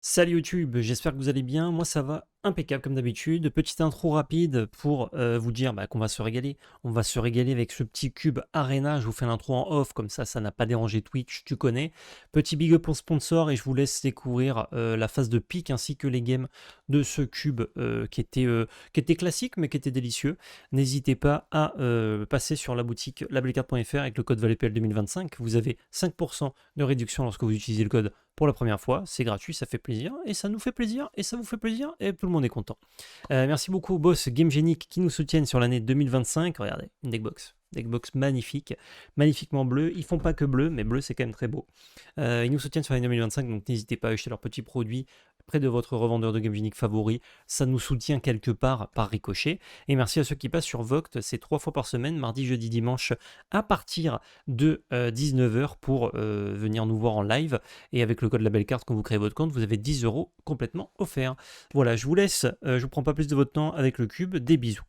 Salut YouTube, j'espère que vous allez bien. Moi ça va impeccable comme d'habitude. Petite intro rapide pour vous dire qu'on va se régaler. On va se régaler avec ce petit cube Arena. Je vous fais l'intro en off, comme ça n'a pas dérangé Twitch, tu connais. Petit big up au sponsor et je vous laisse découvrir la phase de pique ainsi que les games de ce cube qui était classique mais qui était délicieux. N'hésitez pas à passer sur la boutique labellecarte.fr avec le code VALEPL 2025. Vous avez 5% de réduction lorsque vous utilisez le code pour la première fois. C'est gratuit, ça fait plaisir, et ça nous fait plaisir, et ça vous fait plaisir, et tout le monde est content. Merci beaucoup au boss GameGenic qui nous soutiennent sur l'année 2025. Regardez, une deckbox. Deckbox magnifique, magnifiquement bleu. Ils font pas que bleu, mais bleu c'est quand même très beau. Ils nous soutiennent sur l'année 2025, donc n'hésitez pas à acheter leurs petits produits près de votre revendeur de GameGenic favori. Ça nous soutient quelque part par ricochet. Et merci à ceux qui passent sur Voct, c'est 3 fois par semaine, mardi, jeudi, dimanche, à partir de 19h pour venir nous voir en live. Et avec le code Labelcarte, quand vous créez votre compte, vous avez 10 € complètement offerts. Voilà, je vous laisse, je vous prends pas plus de votre temps avec le cube. Des bisous.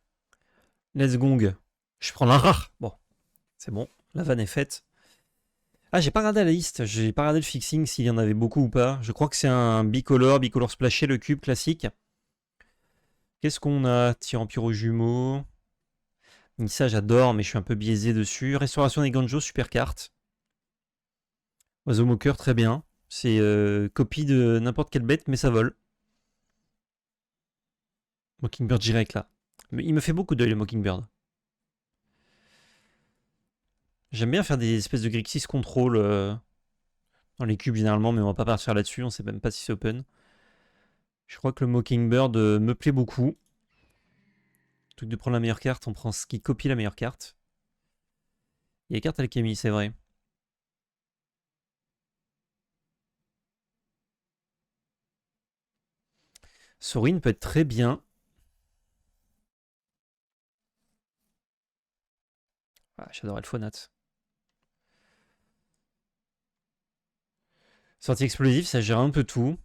Let's gong. Je prends la rare. Bon, c'est bon, la vanne est faite. Ah, j'ai pas regardé la liste, j'ai pas regardé le fixing s'il y en avait beaucoup ou pas. Je crois que c'est un bicolore splashé, le cube classique. Qu'est-ce qu'on a? Tir en pyro jumeau. Ça, j'adore, mais je suis un peu biaisé dessus. Restauration des Ganjo, super carte. Oiseau moqueur, très bien. C'est copie de n'importe quelle bête, mais ça vole. Mockingbird direct là. Mais il me fait beaucoup d'œil le Mockingbird. J'aime bien faire des espèces de Grixis control dans les cubes généralement, mais on va pas partir là-dessus, on sait même pas si c'est open. Je crois que le Mockingbird me plaît beaucoup. Truc de prendre la meilleure carte, on prend ce qui copie la meilleure carte. Il y a carte alchimie, c'est vrai. Sorin peut être très bien. Ah, j'adore Elfonat. Sortie explosive, ça gère un peu tout.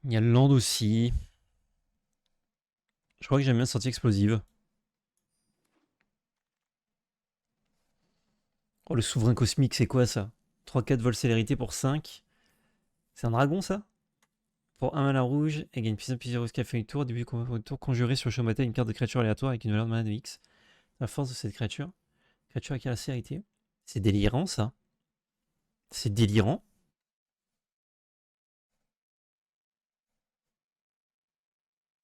Il y a le land aussi. Je crois que j'aime bien sortie explosive. Oh, le souverain cosmique, c'est quoi ça? 3-4 vol célérité pour 5. C'est un dragon ça? Pour 1 mana rouge, et gagne puissance plusieurs jusqu'à fin du tour. Début du tour, conjurer sur Chomata une carte de créature aléatoire avec une valeur de mana de X. La force de cette créature. Créature avec la célérité. C'est délirant ça. C'est délirant.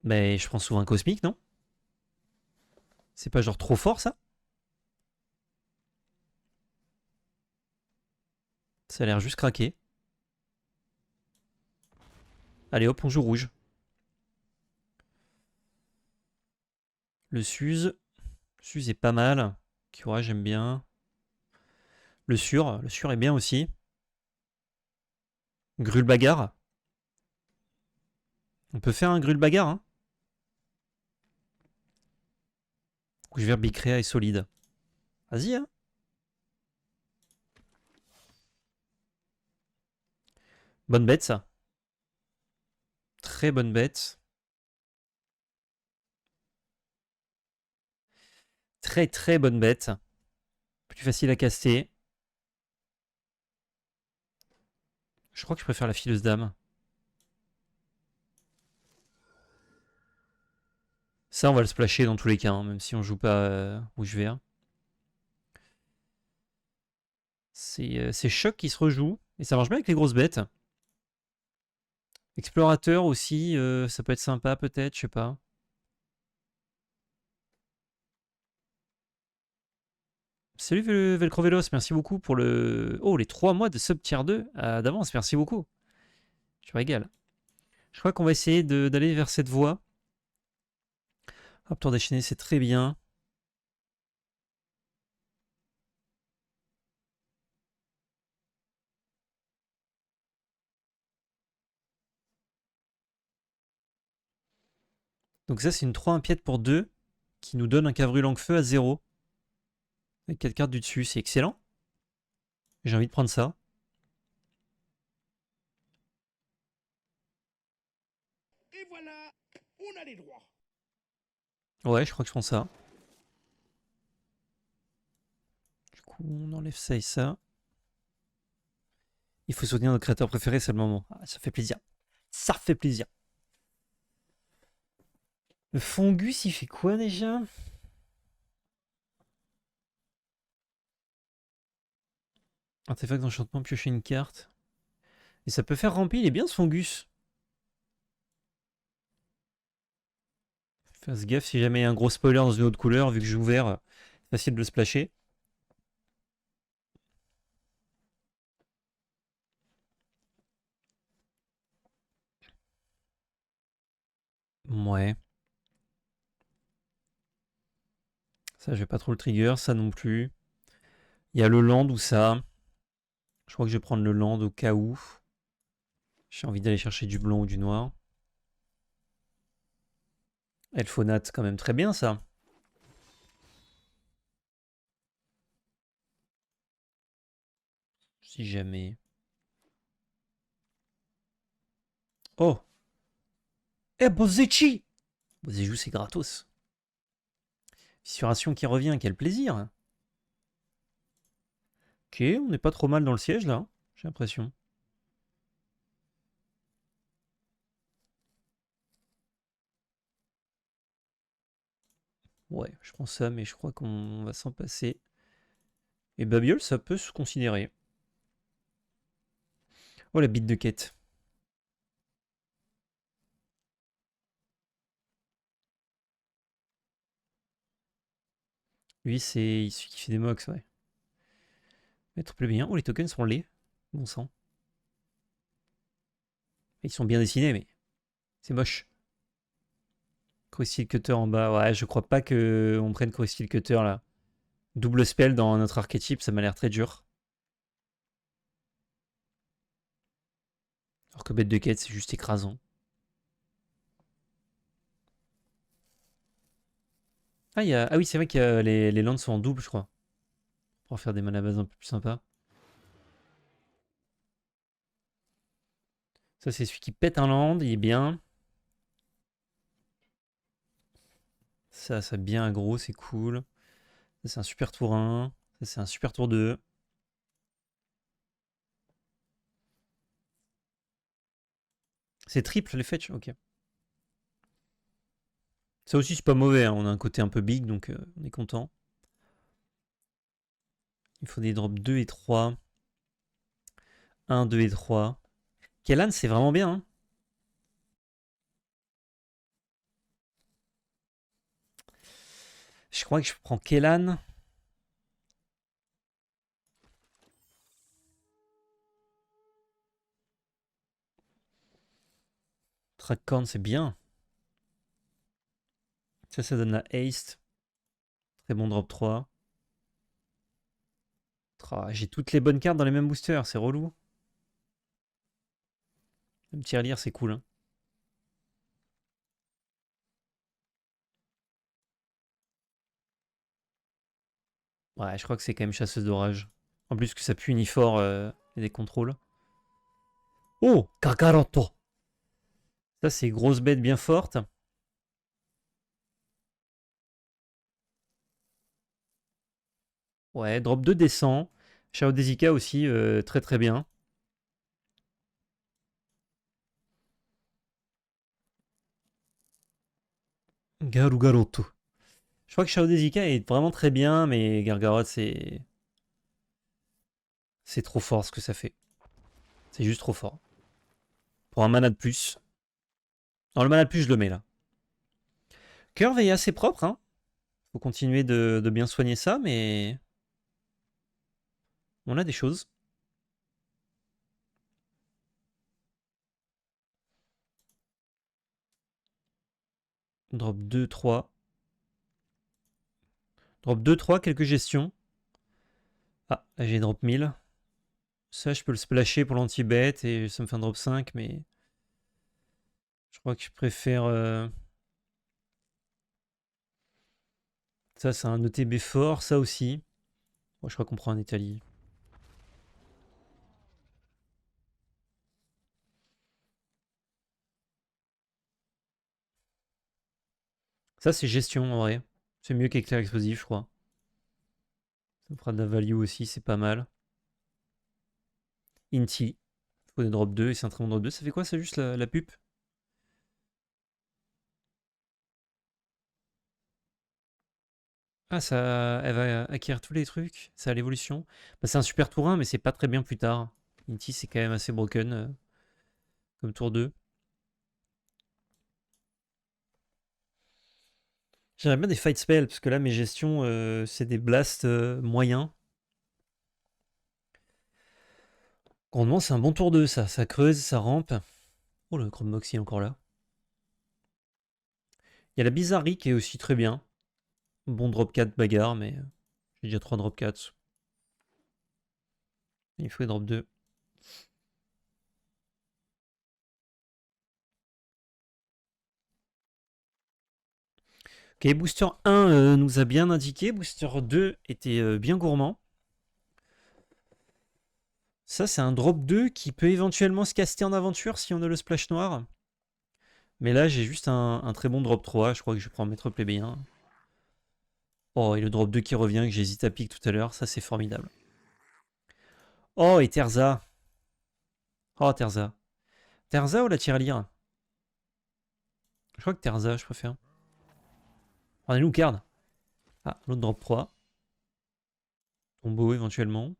Mais je prends souvent un cosmique, non? C'est pas genre trop fort ça? Ça a l'air juste craqué. Allez hop, on joue rouge. Le Suze. Le Suze est pas mal. Kiora, j'aime bien. Le sur est bien aussi. Grul bagarre. On peut faire un grul bagarre, hein. Rouge vert bicréa est solide. Vas-y, hein. Bonne bête, ça. Très bonne bête. Très très bonne bête. Plus facile à caster. Je crois que je préfère la fileuse dame. Ça, on va le splasher dans tous les cas, hein, même si on joue pas rouge vert. C'est choc qui se rejoue. Et ça marche bien avec les grosses bêtes. Explorateur aussi, ça peut être sympa peut-être, je sais pas. Salut Velcrovelos, merci beaucoup pour le... Oh, les 3 mois de sub tier 2 d'avance, merci beaucoup. Je régale. Je crois qu'on va essayer d'aller vers cette voie. Hop, tour déchaîné, c'est très bien. Donc ça, c'est une 3 impiète pour 2 qui nous donne un Cavru Langue-Feu à 0. Avec 4 cartes du dessus, c'est excellent. J'ai envie de prendre ça. Et voilà, on a les droits. Ouais, je crois que je prends ça. Du coup, on enlève ça et ça. Il faut soutenir notre créateur préféré, c'est le moment. Ah, ça fait plaisir. Ça fait plaisir. Le Fongus, il fait quoi déjà? Artefact d'enchantement, piocher une carte. Et ça peut faire ramper, il est bien ce Fongus. Fasse gaffe si jamais il y a un gros spoiler dans une autre couleur, vu que j'ai ouvert, c'est facile de le splasher. Ouais. Ça, je vais pas trop le trigger, ça non plus. Il y a le land ou ça. Je crois que je vais prendre le land au cas où. J'ai envie d'aller chercher du blanc ou du noir. Elfonat, quand même très bien ça. Si jamais. Oh! Eh, Bozechi! Bozejou, c'est gratos. Fissuration qui revient, quel plaisir! Ok, on n'est pas trop mal dans le siège là, j'ai l'impression. Ouais, je prends ça, mais je crois qu'on va s'en passer. Et Babiole, ça peut se considérer. Oh, la bite de quête. Lui, c'est celui qui fait des mox, ouais. Maître plébéien. Oh, les tokens sont laids. Bon sang. Ils sont bien dessinés, mais c'est moche. Crystal Cutter en bas. Ouais, je crois pas qu'on prenne Crystal Cutter là. Double spell dans notre archétype, ça m'a l'air très dur. Alors que bête de quête, c'est juste écrasant. Ah oui, c'est vrai que les lands sont en double, je crois. Pour faire des mana base un peu plus sympas. Ça, c'est celui qui pète un land, il est bien. Ça bien aggro, c'est cool. Ça, c'est un super tour 1. Ça, c'est un super tour 2. C'est triple les fetch, ok. Ça aussi, c'est pas mauvais, hein. On a un côté un peu big, donc on est content. Il faut des drops 2 et 3. 1, 2 et 3. Kellan, c'est vraiment bien, hein. Je crois que je prends Kellan. Trackcorn, c'est bien. Ça donne la haste. Très bon drop 3. J'ai toutes les bonnes cartes dans les mêmes boosters, c'est relou. Le petit relire, c'est cool, hein. Ouais, je crois que c'est quand même chasseuse d'orage. En plus que ça pue Unifor et des contrôles. Oh, Kakaroto. Ça, c'est grosse bête bien forte. Ouais, drop 2 descend. Shao Dezika aussi, très très bien. Garugaroto. Je crois que Shao Dezika est vraiment très bien, mais Gargarot, c'est trop fort ce que ça fait. C'est juste trop fort. Pour un mana de plus. Non, le mana de plus, je le mets là. Curve est assez propre, hein. Faut continuer de bien soigner ça, mais on a des choses. Drop 2, 3. Drop 2, 3, quelques gestions. Ah, là j'ai drop 1000. Ça, je peux le splasher pour l'anti-bet et ça me fait un drop 5, mais je crois que je préfère. Ça, c'est un ETB fort, ça aussi. Bon, je crois qu'on prend un Italie. Ça, c'est gestion en vrai. C'est mieux qu'éclair explosif, je crois. Ça me fera de la value aussi, c'est pas mal. Inti. Faut des drop 2 et c'est un très bon drop 2. Ça fait quoi, ça, juste la pupe? Ah, ça, elle va acquérir tous les trucs. Ça a l'évolution. Bah, c'est un super tour 1, mais c'est pas très bien plus tard. Inti, c'est quand même assez broken comme tour 2. J'aimerais bien des fight spells, parce que là, mes gestions, c'est des blasts moyens. Grandement, c'est un bon tour 2, ça. Ça creuse, ça rampe. Oh, le Chrome Moxie est encore là. Il y a la bizarrerie qui est aussi très bien. Bon drop 4 bagarre, mais j'ai déjà 3 drop 4. Il faut les drop 2. Ok, booster 1 nous a bien indiqué. Booster 2 était bien gourmand. Ça, c'est un drop 2 qui peut éventuellement se caster en aventure si on a le splash noir. Mais là, j'ai juste un très bon drop 3. Je crois que je prends maître plébéien. Oh, et le drop 2 qui revient, que j'hésite à pique tout à l'heure. Ça, c'est formidable. Oh, et Terza. Oh, Terza. Terza ou la tirelire? Je crois que Terza, je préfère. On a Lucard. Ah, l'autre drop 3. Tombeau éventuellement.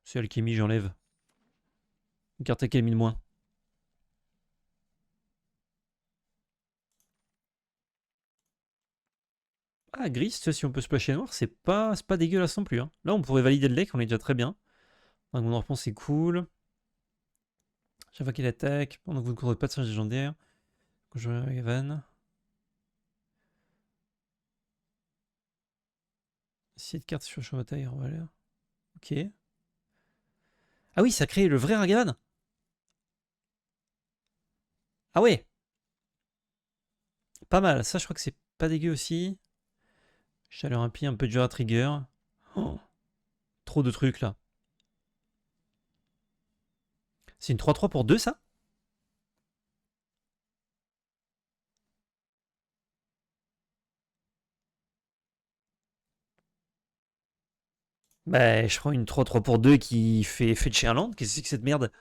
C'est alchimie, j'enlève. Une carte alchimie de moins. Ah, Grist, si on peut splasher noir, c'est pas dégueulasse non plus. Hein. Là, on pourrait valider le deck, on est déjà très bien. Donc, mon réponse, c'est cool. Chaque fois qu'il attaque, pendant que vous ne contrôlez pas de singe légendaire. Quand je joue Evan. Si de cartes sur le champ de bataille en valeur. Ok. Ah oui, ça crée le vrai Ragavan. Ah ouais. Pas mal. Ça, je crois que c'est pas dégueu aussi. Chaleur impie, un peu dur à trigger. Oh, trop de trucs là. C'est une 3-3 pour 2 ça? Bah, je prends une 3-3 pour 2 qui fait effet de Sherland. Qu'est-ce que c'est que cette merde?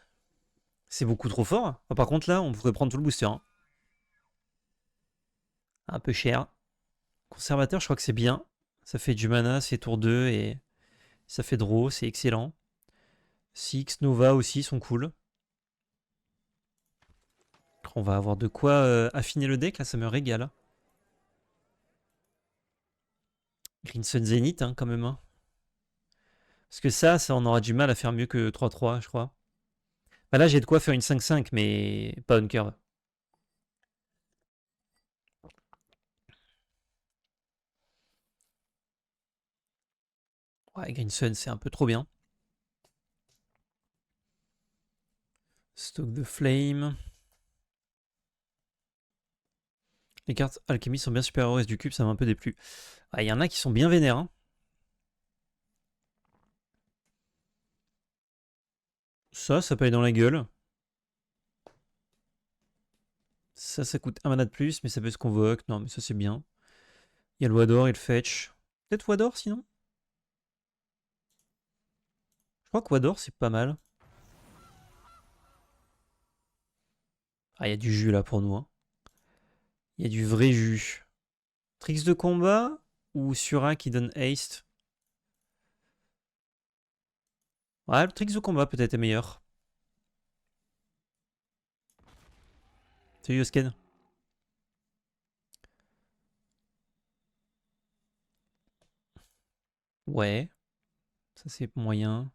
C'est beaucoup trop fort. Ah, par contre, là, on pourrait prendre tout le booster. Hein. Un peu cher. Conservateur, je crois que c'est bien. Ça fait du mana, c'est tour 2 et ça fait draw, c'est excellent. Six, Nova aussi sont cool. On va avoir de quoi affiner le deck, là, ça me régale. Green Sun Zenith, hein, quand même. Hein. Parce que ça, on aura du mal à faire mieux que 3-3, je crois. Bah là, j'ai de quoi faire une 5-5, mais pas une curve. Ouais, Green Sun, c'est un peu trop bien. Stock the Flame. Les cartes alchimie sont bien supérieures au reste du cube, ça m'a un peu déplu. Il y en a qui sont bien vénères. Hein. Ça peut aller dans la gueule. Ça coûte un mana de plus, mais ça peut se convoque. Non, mais ça c'est bien. Il y a le Wador et le Fetch. Peut-être Wador sinon? Je crois que Wador c'est pas mal. Ah, il y a du jus là pour nous. Hein. Il y a du vrai jus. Tricks de combat ou Sura qui donne haste? Ouais, le Tricks de combat peut-être est meilleur. Salut Yosken. Ouais, ça c'est moyen.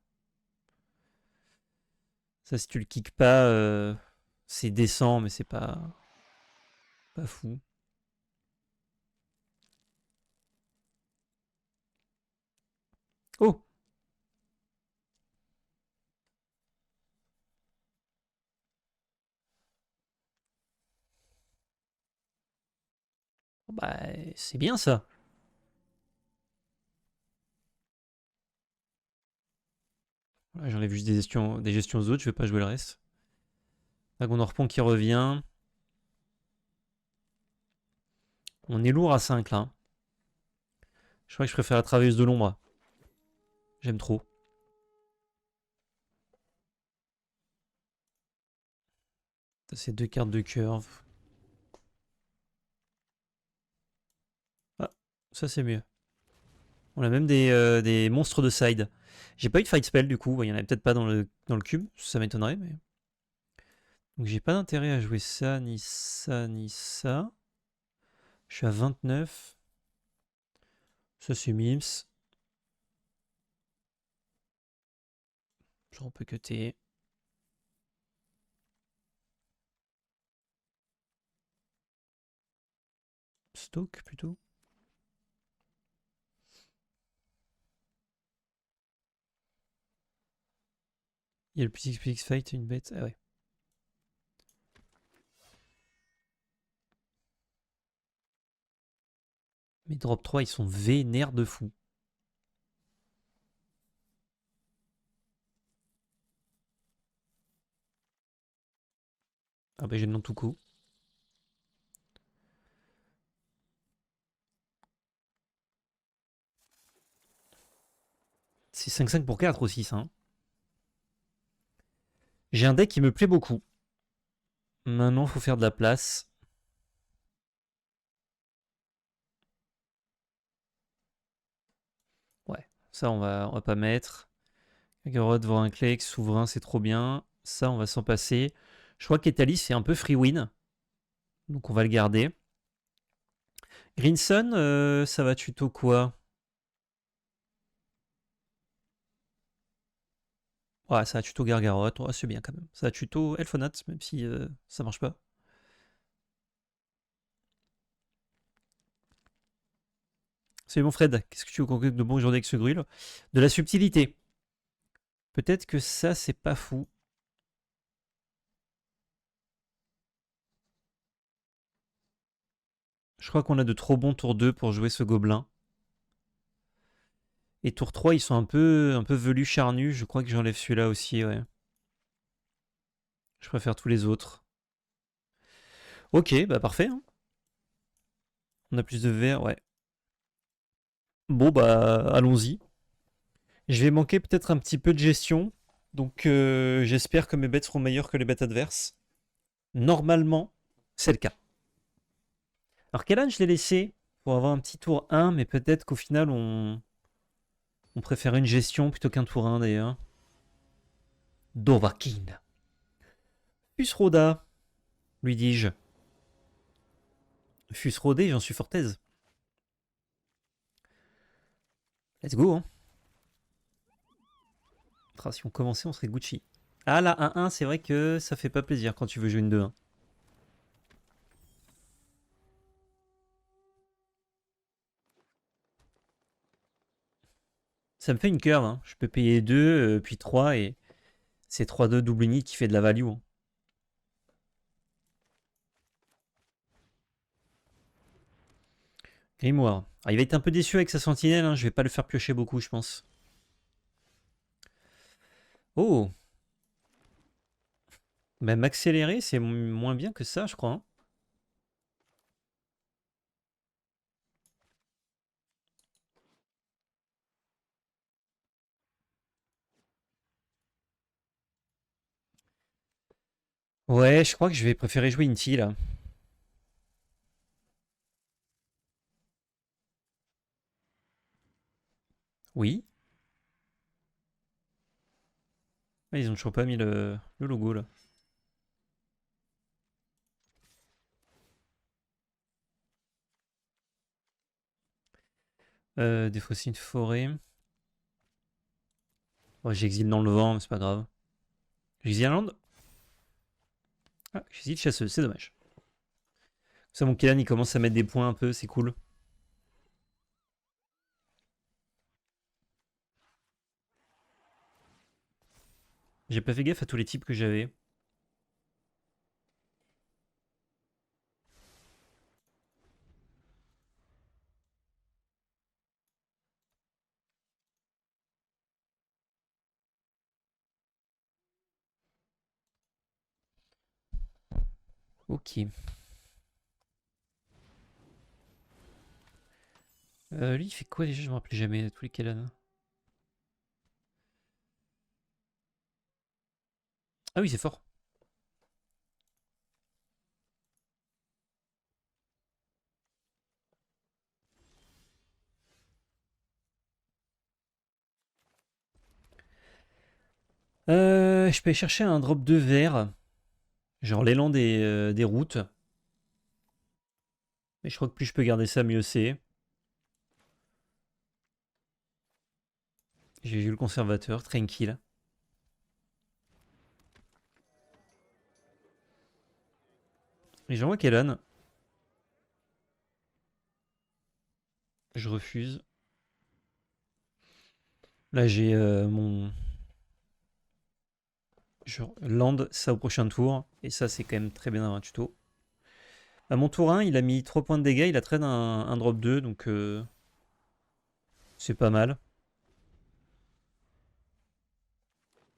Ça si tu le kicks pas, c'est décent, mais c'est pas fou. Oh! Bah, c'est bien ça. Ouais, j'enlève juste des gestions autres, je vais pas jouer le reste. Dragon Orpon qui revient. On est lourd à 5 là. Je crois que je préfère la travailleuse de l'ombre. J'aime trop. Ça, c'est 2 cartes de curve. Ah, ça c'est mieux. On a même des monstres de side. J'ai pas eu de fight spell du coup. Il y en avait peut-être pas dans le cube. Ça m'étonnerait. Mais... Donc j'ai pas d'intérêt à jouer ça, ni ça, ni ça. Je suis à 29. Ça c'est Mims. Genre on peut cutter. Stoke plutôt. Il y a le PX fight, une bête. Ah ouais. Mais drop 3, ils sont vénères de fou. Ah bah j'ai le nom tout coup. C'est 5-5 pour 4 aussi ça. Hein. J'ai un deck qui me plaît beaucoup. Maintenant, faut faire de la place. Ouais, ça on va pas mettre. Kagorod, Vorinclex, Souverain, c'est trop bien. Ça, on va s'en passer. Je crois qu'Etalis, c'est un peu free win. Donc on va le garder. Greenson, ça va tuto quoi? Ouais, ça va tuto Gargarotte. Ouais, c'est bien quand même. Ça va tuto Elfonat, même si ça marche pas. C'est bon Fred, qu'est-ce que tu veux conclure de bon aujourd'hui avec ce gruel? De la subtilité. Peut-être que ça, c'est pas fou. Je crois qu'on a de trop bons tours 2 pour jouer ce gobelin. Et tour 3, ils sont un peu velus, charnus. Je crois que j'enlève celui-là aussi, ouais. Je préfère tous les autres. Ok, bah parfait. Hein. On a plus de verre, ouais. Bon, bah allons-y. Je vais manquer peut-être un petit peu de gestion. Donc j'espère que mes bêtes seront meilleures que les bêtes adverses. Normalement, c'est le cas. Alors quel âne je l'ai laissé pour avoir un petit tour 1, mais peut-être qu'au final on préfère une gestion plutôt qu'un tour 1 d'ailleurs. Dovahkiin. Fusroda, lui dis-je. Fusrodé, j'en suis fort aise. Let's go, hein. Si on commençait, on serait Gucci. Ah là, 1-1, c'est vrai que ça fait pas plaisir quand tu veux jouer une 2-1. Ça me fait une curve, hein. Je peux payer 2, puis 3, et c'est 3-2 double unit qui fait de la value. Hein. Grimoire. Alors, il va être un peu déçu avec sa sentinelle, hein. Je vais pas le faire piocher beaucoup, je pense. Oh, même accéléré, c'est moins bien que ça, je crois. Hein. Ouais, je crois que je vais préférer jouer Inti, là. Oui. Ah, ils ont toujours pas mis le logo, là. Des fossiles de forêt. Oh, j'exile dans le vent, mais c'est pas grave. J'exile à land. Ah, j'exile chasseuse, c'est dommage. Ça, mon Kélan, il commence à mettre des points un peu, c'est cool. J'ai pas fait gaffe à tous les types que j'avais. Ok. Lui, il fait quoi déjà? Je me rappelais jamais tous les Kellan. Ah oui, c'est fort. Je peux aller chercher un drop de verre. Genre l'élan des routes. Mais je crois que plus je peux garder ça, mieux c'est. J'ai vu le conservateur, tranquille. Et j'envoie Kellan. Je refuse. Là, j'ai mon. Je land ça au prochain tour. Et ça, c'est quand même très bien dans un tuto. À mon tour 1, il a mis 3 points de dégâts. Il a trade un drop 2. Donc, c'est pas mal.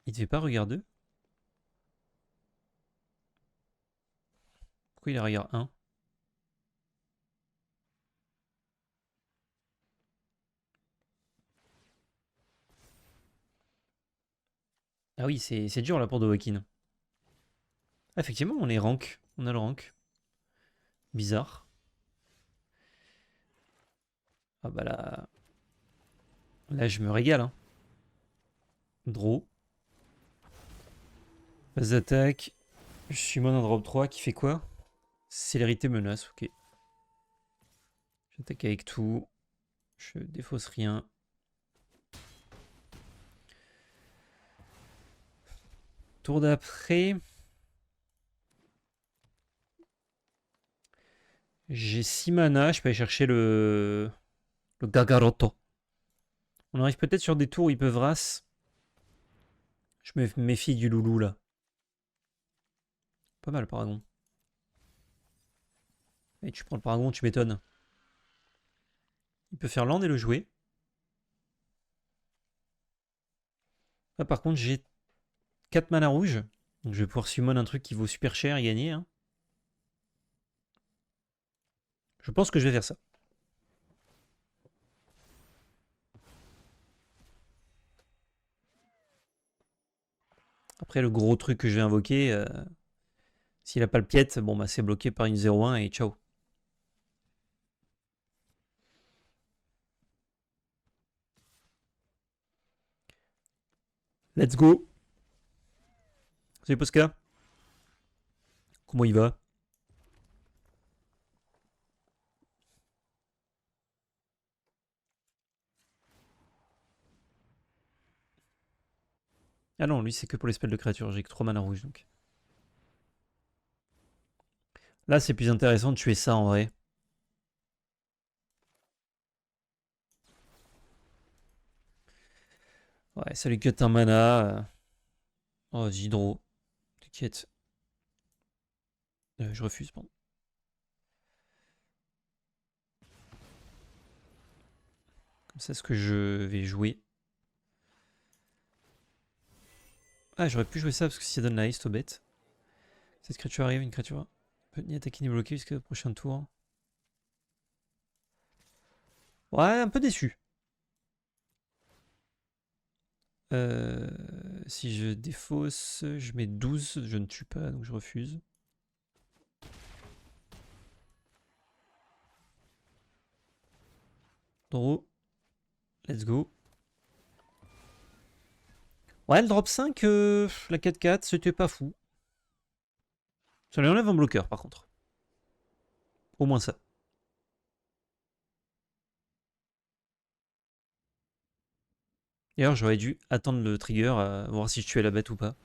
Il devait pas regarder. Pourquoi il a regard 1? Ah oui, c'est dur là pour Dovahkiin. Ah, effectivement, on est rank. On a le rank. Bizarre. Ah bah là. Là, je me régale. Hein. Draw. Phase d'attaque. Je suis mon drop 3 qui fait quoi? Célérité menace, ok. J'attaque avec tout. Je défausse rien. Tour d'après. J'ai 6 mana. Je peux aller chercher le Gagarotto. On arrive peut-être sur des tours où ils peuvent race. Je me méfie du loulou là. Pas mal, Paragon. Et tu prends le Paragon, tu m'étonnes. Il peut faire land et le jouer. Là, par contre, j'ai 4 mana rouges. Donc je vais pouvoir summon un truc qui vaut super cher et gagner. Hein. Je pense que je vais faire ça. Après, le gros truc que je vais invoquer, s'il a pas le piète, bon bah c'est bloqué par une 0-1 et ciao. Let's go. Salut Posca. Comment il va? Ah non, lui c'est que pour les spells de créature, j'ai que 3 mana rouges donc. Là c'est plus intéressant de tuer ça en vrai. Ouais, ça lui cut un mana. Oh, vas-y, draw. T'inquiète. Je refuse, pardon. Comme ça, ce que je vais jouer. Ah, j'aurais pu jouer ça parce que si ça donne la haste au bête. Cette créature arrive, une créature peut ni attaquer ni bloquer jusqu'au prochain tour. Ouais, un peu déçu. Si je défausse, je mets 12, je ne tue pas, donc je refuse. Draw. Let's go. Ouais, le drop 5, la 4-4, c'était pas fou. Ça lui enlève un bloqueur, par contre. Au moins ça. D'ailleurs, j'aurais dû attendre le trigger, voir si je tuais la bête ou pas.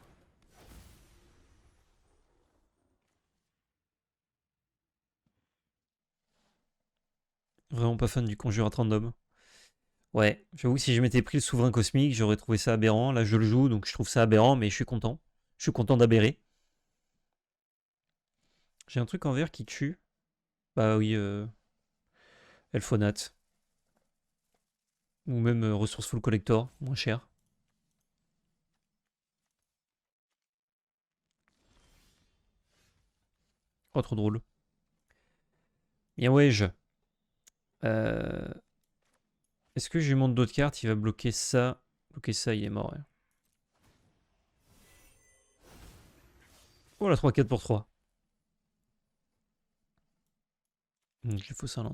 Vraiment pas fan du conjure random. Ouais, j'avoue que si je m'étais pris le souverain cosmique, j'aurais trouvé ça aberrant. Là, je le joue, donc je trouve ça aberrant, mais je suis content. Je suis content d'aberrer. J'ai un truc en vert qui tue. Bah oui, Elfonat. Ou même ressources full collector, moins cher. Oh, trop drôle. Bien ouais, je. Est-ce que je lui montre d'autres cartes? Il va bloquer ça. Bloquer ça, il est mort. Ouais. Oh la 3-4 pour 3. Je lui fous ça là.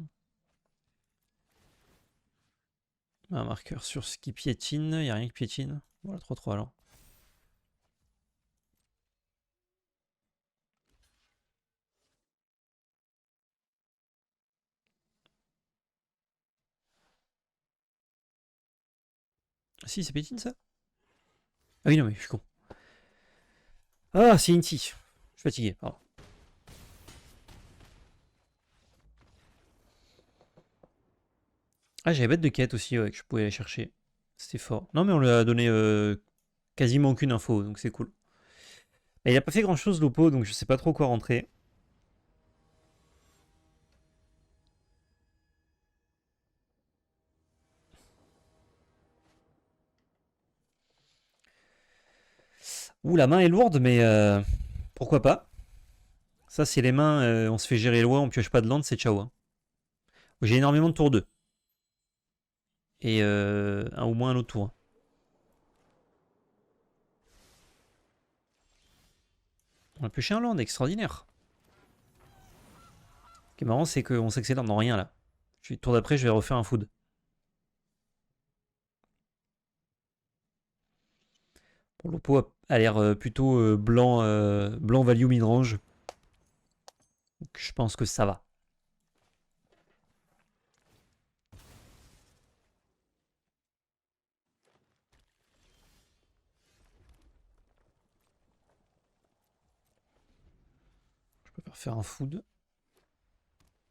Un marqueur sur ce qui piétine. Il n'y a rien qui piétine. Voilà, 3-3 alors. Ah si, c'est piétine ça? Ah oui, non, mais je suis con. Ah, c'est Inti. Je suis fatigué. Pardon. Ah, j'avais bête de quête aussi ouais, que je pouvais aller chercher. C'était fort. Non, mais on lui a donné quasiment aucune info, donc c'est cool. Mais il a pas fait grand chose, Lopo, donc je sais pas trop quoi rentrer. Ouh, la main est lourde, mais pourquoi pas. Ça, c'est les mains, on se fait gérer loin, on pioche pas de land, c'est ciao. Hein. J'ai énormément de tour 2. Et au moins un autre tour. On a pioché un land, extraordinaire. Ce qui est marrant, c'est qu'on s'accélère dans rien là. Tour d'après, je vais refaire un food. Bon, Lopo a l'air plutôt blanc, blanc value midrange. Donc je pense que ça va. Je préfère faire un food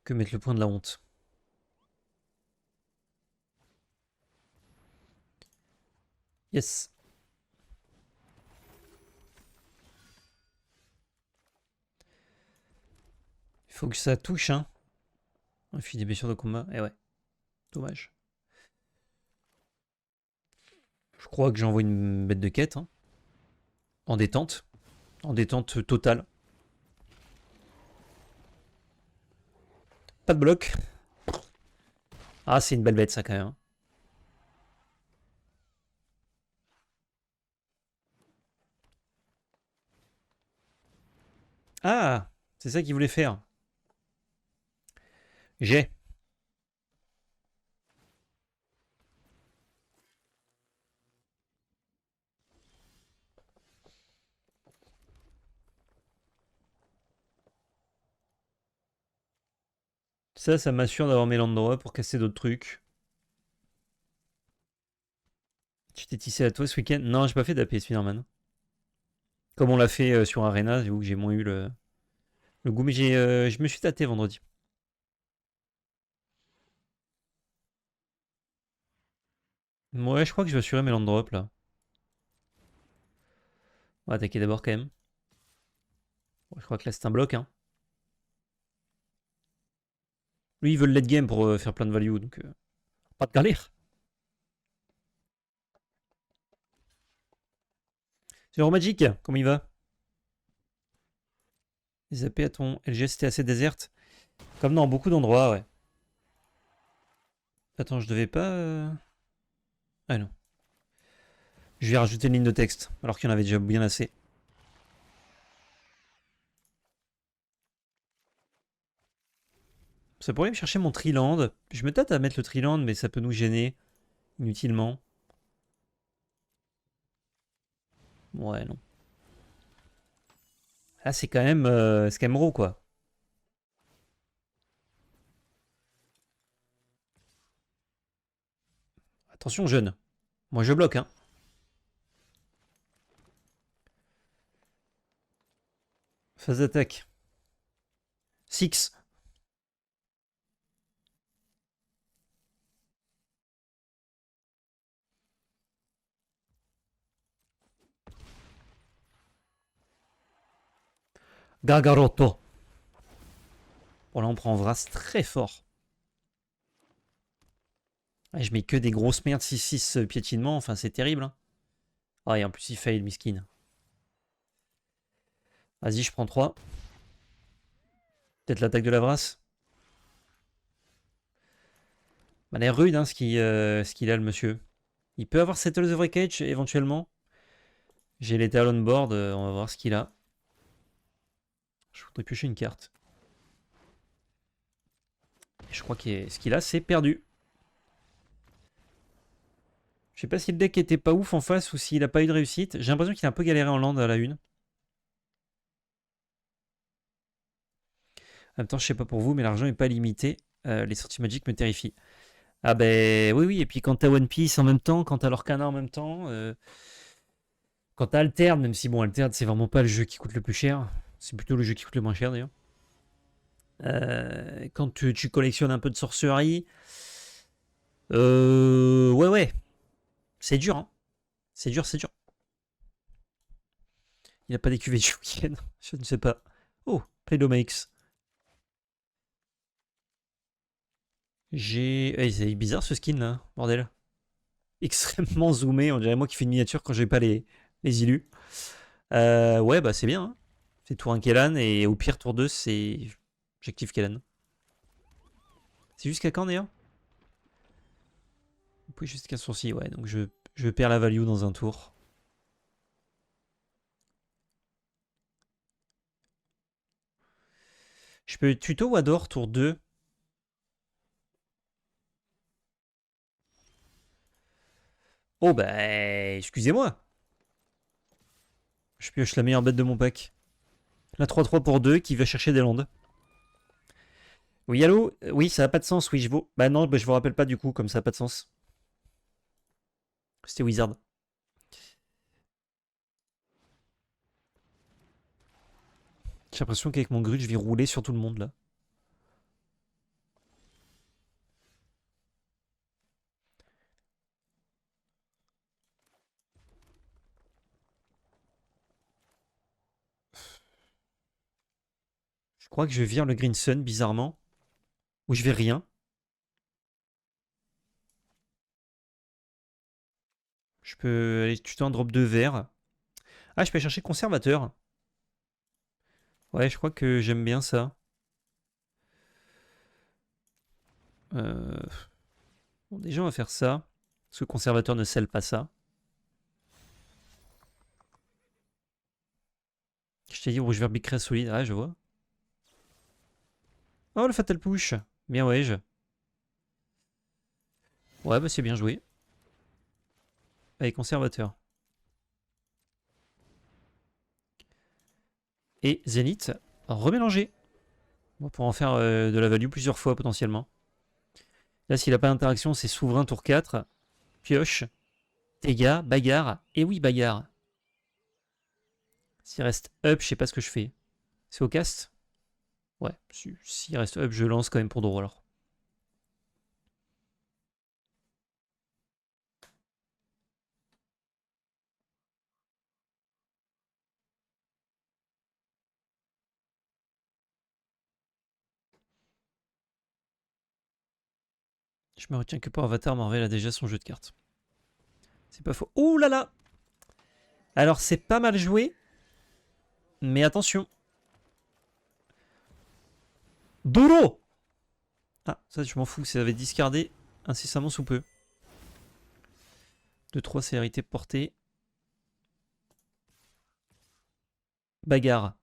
que mettre le point de la honte. Yes. Il faut que ça touche, hein. On fait des blessures de combat. Et ouais. Dommage. Je crois que j'envoie une bête de quête. Hein. En détente. En détente totale. Pas de bloc. Ah, c'est une belle bête, ça, quand même. Ah, c'est ça qu'il voulait faire. J'ai. Ça m'assure d'avoir mes Landora pour casser d'autres trucs. Tu t'es tissé à toi ce week-end? Non, j'ai pas fait d'AP Spider-Man. Comme on l'a fait sur Arena, où j'ai moins eu le goût. Mais je me suis tâté vendredi. Ouais, je crois que je vais assurer mes land drop là. On va attaquer d'abord quand même. Ouais, je crois que là c'est un bloc. Hein. Lui, il veut le late game pour faire plein de value, donc pas de galère. C'est Magic, comment il va? Les AP à ton LG c'était assez déserte. Comme dans beaucoup d'endroits, ouais. Attends, je devais pas. Ah non. Je vais rajouter une ligne de texte, alors qu'il y en avait déjà bien assez. Ça pourrait me chercher mon Triland. Je me tâte à mettre le Triland, mais ça peut nous gêner inutilement. Ouais, non. Là, c'est quand même Scamro, quoi. Attention, jeune. Moi, je bloque, hein. Phase d'attaque. Six. Gargarotto. Bon, là, on prend Vras très fort. Ouais, je mets que des grosses merdes 6-6 piétinement. Enfin, c'est terrible. Hein. Ah, et en plus, il fail, le miskin. Vas-y, je prends 3. Peut-être l'attaque de la Vras. Bah, l'air rude, hein, ce qu'il a, le monsieur. Il peut avoir Settle the Wreckage, éventuellement. J'ai les Talon Board, on va voir ce qu'il a. Je voudrais piocher une carte. Et je crois que ce qu'il a, c'est perdu. Je sais pas si le deck était pas ouf en face ou s'il a pas eu de réussite. J'ai l'impression qu'il a un peu galéré en land à la une. En même temps, je sais pas pour vous, mais l'argent est pas limité. Les sorties Magic me terrifient. Ah ben oui, oui. Et puis quand t'as One Piece en même temps, quand t'as Lorcana en même temps, quand t'as Alterne, même si bon, Alterne, c'est vraiment pas le jeu qui coûte le plus cher. C'est plutôt le jeu qui coûte le moins cher d'ailleurs. Quand tu collectionnes un peu de sorcerie, ouais, ouais. C'est dur, hein. C'est dur, c'est dur. Il a pas d'écuvée du week-end. Je ne sais pas. Oh, Playdomax. C'est bizarre ce skin là, bordel. Extrêmement zoomé, on dirait moi qui fais une miniature quand j'ai pas les illus. Ouais, bah c'est bien. Hein. C'est tour 1 Kellan et au pire tour 2 c'est. J'active Kellan. C'est jusqu'à quand d'ailleurs? Vous pouvez jusqu'à sourcil, ouais, donc je perds la value dans un tour. Je peux tuto Wador tour 2. Oh bah excusez-moi. Je pioche la meilleure bête de mon pack. La 3-3 pour 2 qui va chercher des landes. Oui, allô? Oui, ça n'a pas de sens, oui, je vaux. Bah non, bah, je vous rappelle pas du coup, comme ça n'a pas de sens. C'était Wizard. J'ai l'impression qu'avec mon grut, je vais rouler sur tout le monde là. Je crois que je vire le Green Sun bizarrement. Ou je vais rien. Je peux aller tuto un drop de verre. Ah, je peux aller chercher conservateur. Ouais, je crois que j'aime bien ça. Euh... Bon, déjà, on va faire ça. Parce que conservateur ne scelle pas ça. Je t'ai dit rouge vert big crest solide. Ah, je vois. Oh, le fatal push. Bien, ouais, je. Ouais, bah c'est bien joué. Allez, conservateur. Et Zénith, remélanger. On va pouvoir en faire de la value plusieurs fois potentiellement. Là, s'il n'a pas d'interaction, c'est souverain tour 4. Pioche. Dégâts, bagarre. Et oui, bagarre. S'il reste up, je sais pas ce que je fais. C'est au cast? Ouais, s'il reste up, je lance quand même pour draw alors. Je me retiens que pour Avatar, Marvel a déjà son jeu de cartes. C'est pas faux. Ouh là là! Alors c'est pas mal joué, mais attention. Doro! Ah, ça je m'en fous, ça avait discardé incessamment sous peu. 2-3 célérité portée. Bagarre.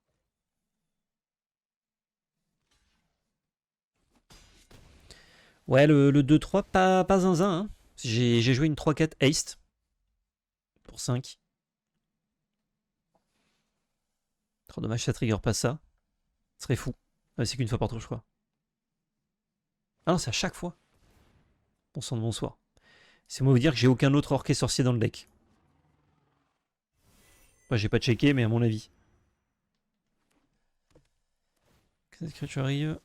Ouais, le 2-3, pas zinzin. Hein. J'ai joué une 3-4 haste. Pour 5. Trop dommage, ça trigger pas ça. Ce serait fou. Ouais, c'est qu'une fois par tour, je crois. Ah non, c'est à chaque fois. Bon sang de bonsoir. C'est moi vous dire que j'ai aucun autre orc et sorcier dans le deck. Moi, j'ai pas checké, mais à mon avis. Cette créature arrive.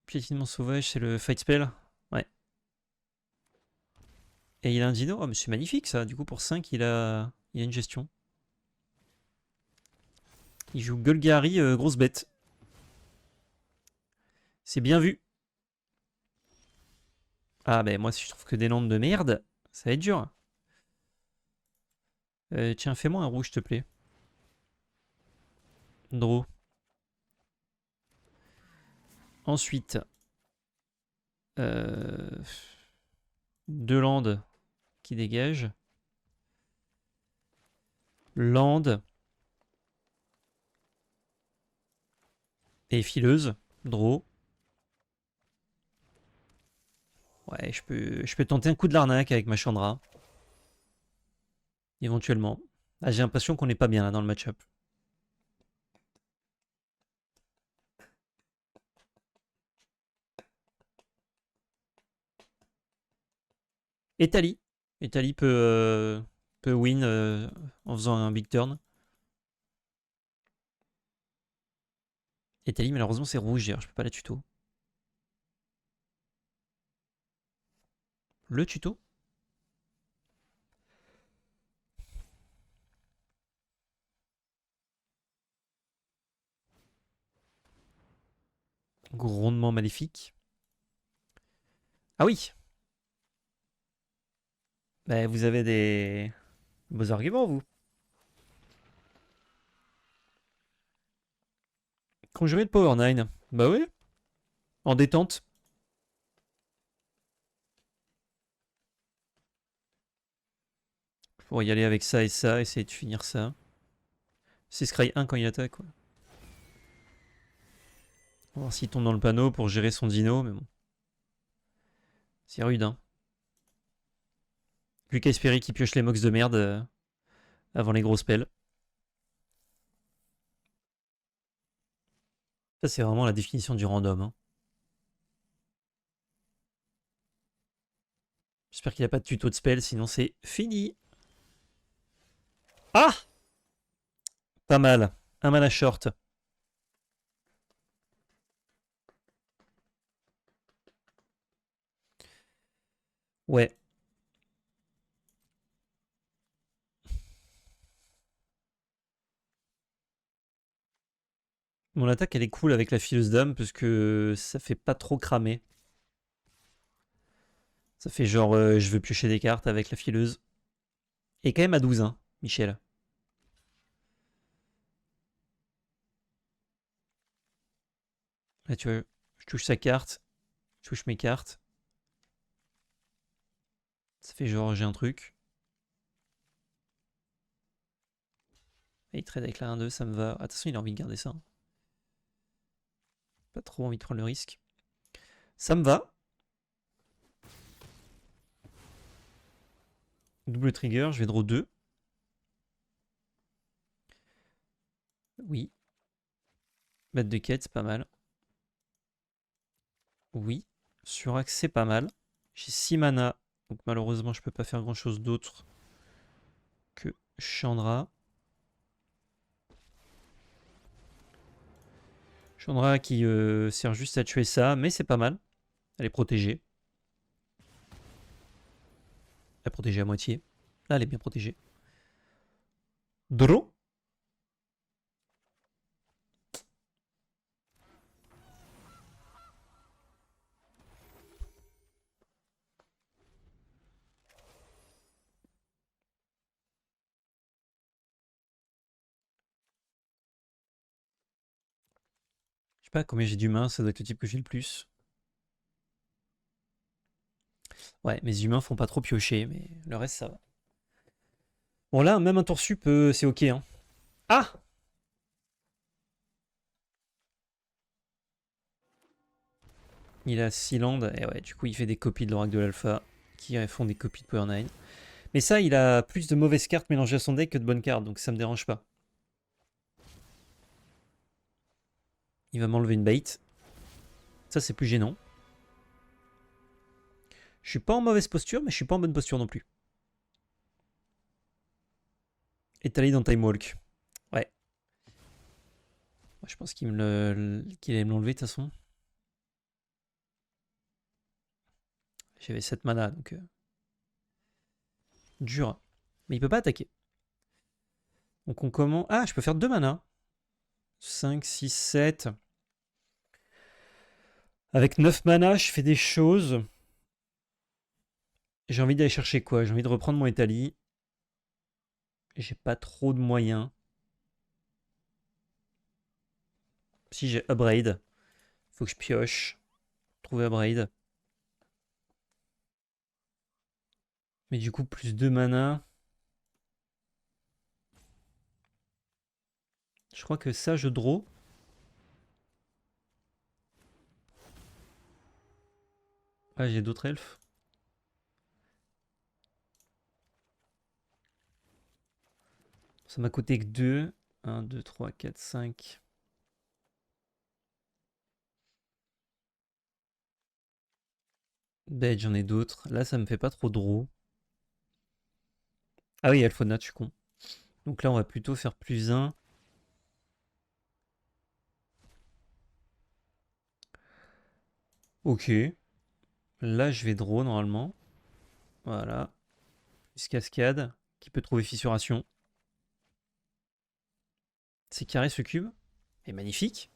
Piétinement sauvage, c'est le fight spell. Ouais. Et il a un dino. Oh, mais c'est magnifique ça. Du coup, pour 5, il a une gestion. Il joue Golgari, grosse bête. C'est bien vu. Ah, ben moi, si je trouve que des landes de merde, ça va être dur. Tiens, fais-moi un rouge, s'il te plaît. Draw. Ensuite, Euh, Deux landes qui dégagent. Land et fileuse. Draw. Ouais, je peux tenter un coup de l'arnaque avec ma Chandra. Éventuellement. Ah, j'ai l'impression qu'on n'est pas bien là dans le match-up. Etali. Etali peut win en faisant un big turn. Etali, malheureusement, c'est rouge. Je peux pas la tuto. Le tuto? Grondement maléfique. Ah oui! Bah, vous avez des beaux arguments, vous. Conjuré de Power 9. Bah oui. En détente. Pour y aller avec ça et ça, essayer de finir ça. C'est Scry 1 quand il attaque, quoi. On va voir s'il tombe dans le panneau pour gérer son dino, mais bon. C'est rude, hein. Plus qu'à espérer qu'il pioche les mox de merde avant les gros spells. Ça, c'est vraiment la définition du random. Hein. J'espère qu'il n'y a pas de tuto de spell, sinon c'est fini. Ah! Pas mal. Un mana short. Ouais. Mon attaque, elle est cool avec la fileuse d'âme parce que ça fait pas trop cramer. Ça fait genre, je veux piocher des cartes avec la fileuse. Et quand même à 12, hein, Michel. Là, tu vois, je touche sa carte. Je touche mes cartes. Ça fait genre, j'ai un truc. Et il trade avec la 1-2, ça me va. Attention, il a envie de garder ça. Hein. Pas trop envie de prendre le risque. Ça me va. Double trigger, je vais draw 2. Oui. Bête de quête, c'est pas mal. Oui. Surax, c'est pas mal. J'ai 6 mana, donc malheureusement, je peux pas faire grand chose d'autre que Chandra. Chandra qui sert juste à tuer ça, mais c'est pas mal. Elle est protégée. Elle est protégée à moitié. Là, elle est bien protégée. Draw. Je sais pas combien j'ai d'humains, ça doit être le type que j'ai le plus. Ouais, mes humains font pas trop piocher, mais le reste, ça va. Bon, là, même un tour sup, c'est ok. Hein. Ah! Il a 6 landes, et ouais, du coup, il fait des copies de l'oracle de l'alpha, qui font des copies de Power 9. Mais ça, il a plus de mauvaises cartes mélangées à son deck que de bonnes cartes, donc ça me dérange pas. Il va m'enlever une bait. Ça, c'est plus gênant. Je suis pas en mauvaise posture, mais je suis pas en bonne posture non plus. Étalé dans Time Walk. Ouais. Je pense qu'il allait me l'enlever de toute façon. J'avais 7 mana, donc... dur. Mais il peut pas attaquer. Donc on commence... Ah, je peux faire 2 mana. 5, 6, 7. Avec 9 mana, je fais des choses. J'ai envie d'aller chercher quoi? J'ai envie de reprendre mon Etali. J'ai pas trop de moyens. Si j'ai upgrade, faut que je pioche. Trouver upgrade. Mais du coup, plus 2 mana. Je crois que ça, je draw. Ah, j'ai d'autres elfes. Ça m'a coûté que 2. 1, 2, 3, 4, 5. Bête, j'en ai d'autres. Là, ça me fait pas trop draw. Ah oui, Alphonat, je suis con. Donc là, on va plutôt faire plus 1. Ok. Là, je vais draw normalement. Voilà. Plus cascade. Qui peut trouver fissuration. C'est carré ce cube. Et magnifique.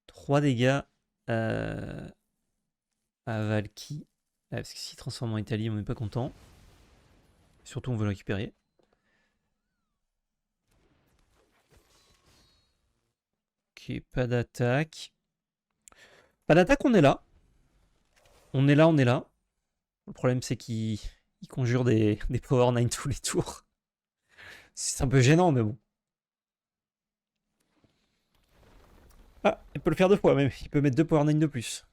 3 dégâts à Valky. Ah, parce que s'il transforme en Italie, on n'est pas content. Surtout, on veut le récupérer. Ok, pas d'attaque. Pas d'attaque, on est là. On est là, on est là. Le problème, c'est qu'il conjure des Power 9 tous les tours. C'est un peu gênant, mais bon. Ah, il peut le faire 2 fois même. Il peut mettre 2 Power 9 de plus.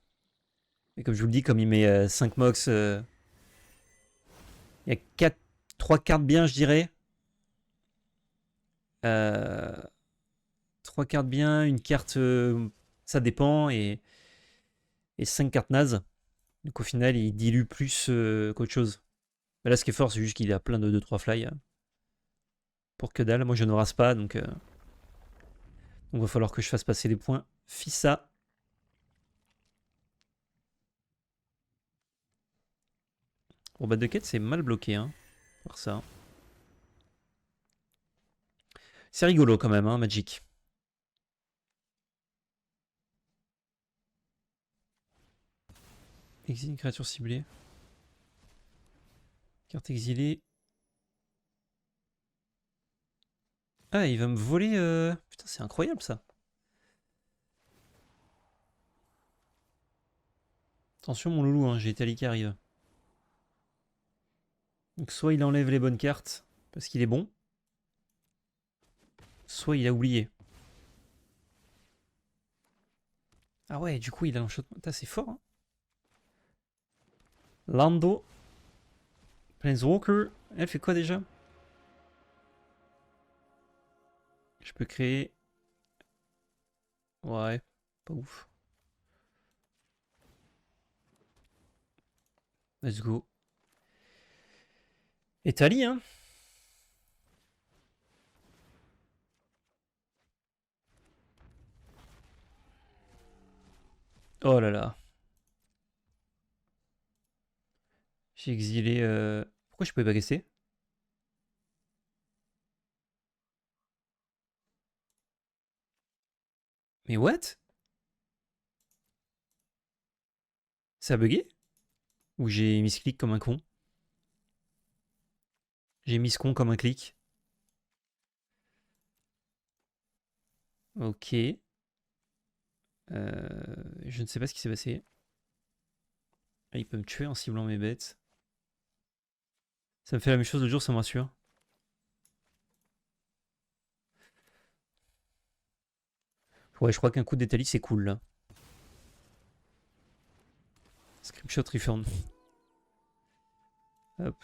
Et comme je vous le dis, comme il met 5 Mox, il y a 3 cartes bien, je dirais. 3 cartes bien, une carte, ça dépend, et 5 cartes nazes. Donc au final, il dilue plus qu'autre chose. Mais là, ce qui est fort, c'est juste qu'il a plein de 2-3 fly. Pour que dalle. Moi, je ne rase pas, donc il va falloir que je fasse passer les points. Fissa. Bon, bah, de quête, c'est mal bloqué, hein. Voir ça. C'est rigolo quand même, hein, Magic. Exile une créature ciblée. Carte exilée. Ah, il va me voler. Putain, c'est incroyable ça. Attention, mon loulou, hein, j'ai Italie qui arrive. Donc, soit il enlève les bonnes cartes parce qu'il est bon, soit il a oublié. Ah ouais, du coup, il a l'enchanttement. C'est fort, hein. Lando. Planeswalker. Elle fait quoi déjà? Je peux créer. Ouais, pas ouf. Let's go. Italie, hein. Oh là là. J'ai exilé. Pourquoi je pouvais pas guesser? Mais what? Ça a bugué? Ou j'ai mis ce clic comme un con? J'ai mis ce con comme un clic. Ok. Je ne sais pas ce qui s'est passé. Ah, il peut me tuer en ciblant mes bêtes. Ça me fait la même chose l'autre jour, ça me rassure. Ouais, je crois qu'un coup d'Italie, c'est cool là. Scriptshot Return. Hop.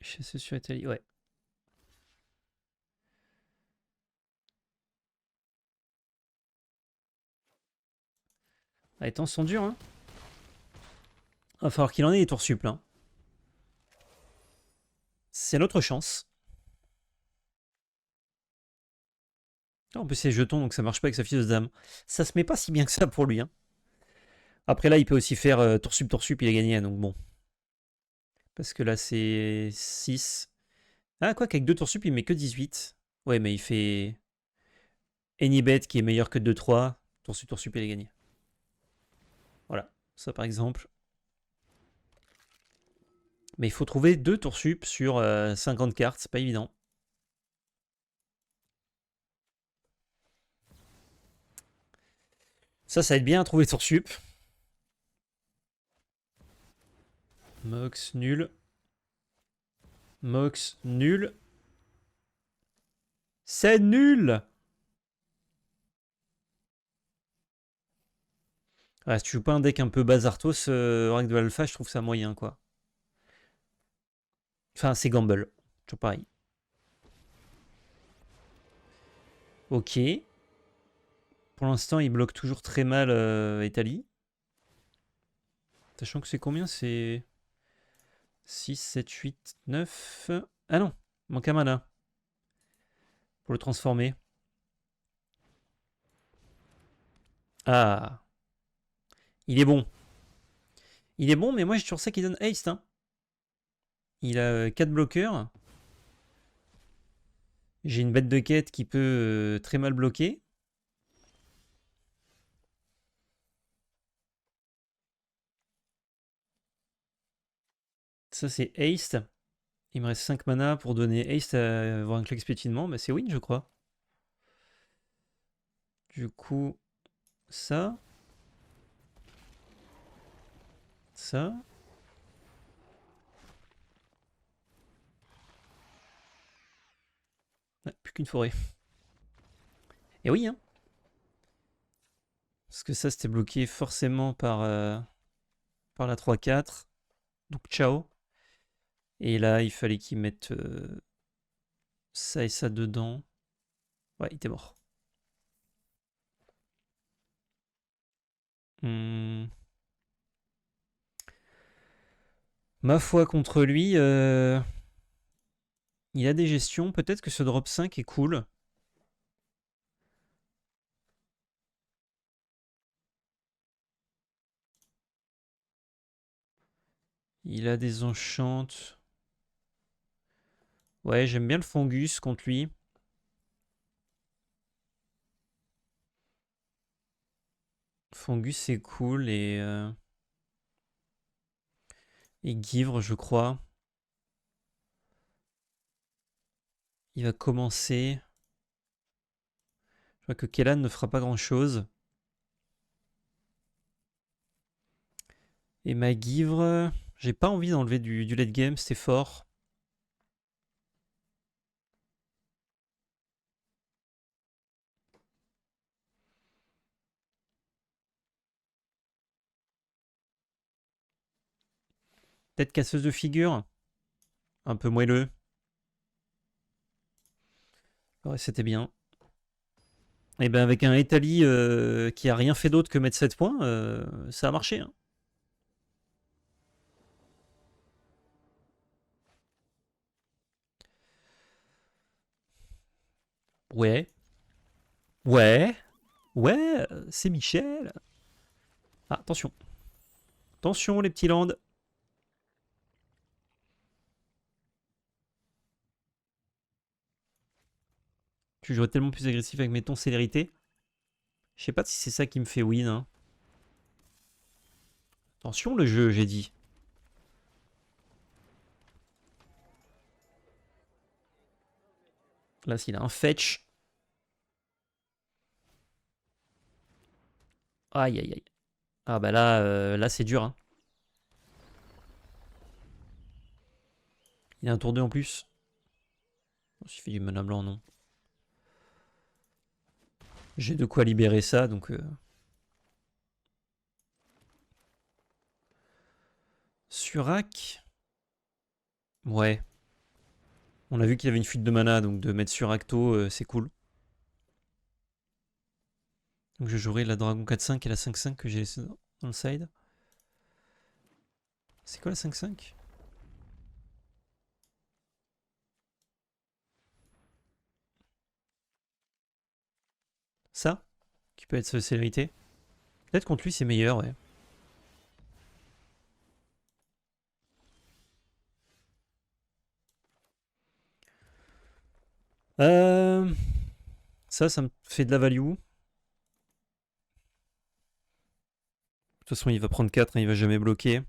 Chasser sur Italie, ouais. Ah, les temps sont durs, hein. Va falloir qu'il en ait des tours sup, là. C'est notre chance. En plus, c'est jetons, donc ça marche pas avec sa fille de dame. Ça se met pas si bien que ça pour lui, hein. Après, là, il peut aussi faire tour sup, il a gagné, donc bon. Parce que là, c'est 6. Ah, quoi qu'avec 2 tours sup, il met que 18. Ouais, mais il fait Anybet qui est meilleur que 2-3. Tour sup, il a gagné. Voilà, ça par exemple. Mais il faut trouver 2 tours sup sur 50 cartes, c'est pas évident. Ça va être bien à trouver sur sup. Mox, nul. Mox, nul. C'est nul! Ah, si tu joues pas un deck un peu bazartos, règle de alpha, je trouve ça moyen, quoi. Enfin, c'est gamble. Toujours pareil. Ok. Pour l'instant, il bloque toujours très mal Italie. Sachant que c'est combien? C'est 6, 7, 8, 9. Ah non, manque un mana. Pour le transformer. Ah. Il est bon. Il est bon, mais moi j'ai toujours ça qui donne haste. Hein. Il a 4 bloqueurs. J'ai une bête de quête qui peut très mal bloquer. Ça c'est haste. Il me reste 5 mana pour donner haste à avoir un clic expéditionnement. Bah, c'est win, je crois. Du coup, ça. Ça. Ouais, plus qu'une forêt. Et oui, hein. Parce que ça, c'était bloqué forcément par la 3-4. Donc, ciao. Et là, il fallait qu'ils mettent ça et ça dedans. Ouais, il était mort. Hmm. Ma foi contre lui, il a des gestions. Peut-être que ce drop 5 est cool. Il a des enchantes. Ouais, j'aime bien le Fungus contre lui. Fungus, c'est cool. Et Givre, je crois. Il va commencer. Je crois que Kellan ne fera pas grand-chose. Et ma Givre, j'ai pas envie d'enlever du late game, c'était fort. Peut-être casseuse de figure. Un peu moelleux. Ouais, c'était bien. Et ben avec un Italie qui a rien fait d'autre que mettre 7 points, ça a marché. Hein. Ouais. Ouais. Ouais, c'est Michel. Ah, attention. Attention les petits lands. Tu joues tellement plus agressif avec mes tons célérité. Je sais pas si c'est ça qui me fait win. Hein. Attention le jeu, j'ai dit. Là, s'il a un fetch. Aïe, aïe, aïe. Ah bah là, là c'est dur. Hein. Il a un tour 2 en plus. Il suffit du mana blanc, non. J'ai de quoi libérer ça, donc... Surak. Ouais. On a vu qu'il avait une fuite de mana, donc de mettre Suracto, c'est cool. Donc je jouerai la Dragon 4-5 et la 5-5 que j'ai laissé dans le side. C'est quoi la 5-5? Ça? Qui peut être sa célérité? Peut-être contre lui c'est meilleur, ouais. Euh... Ça me fait de la value. De toute façon, il va prendre 4, hein, il va jamais bloquer.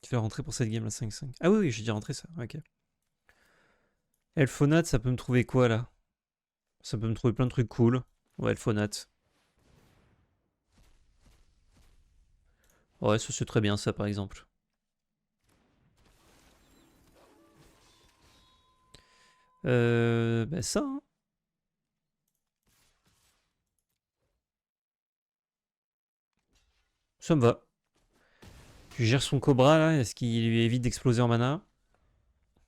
Tu vas rentrer pour cette game la 5-5. Ah oui, oui, j'ai déjà rentré ça. Ok. Elfonat, ça peut me trouver quoi là? Ça peut me trouver plein de trucs cool. Ouais, Elfonat. Ouais, ça c'est très bien ça par exemple. Bah ça, hein. Ça me va. Je gère son Cobra là, est-ce qu'il lui évite d'exploser en mana?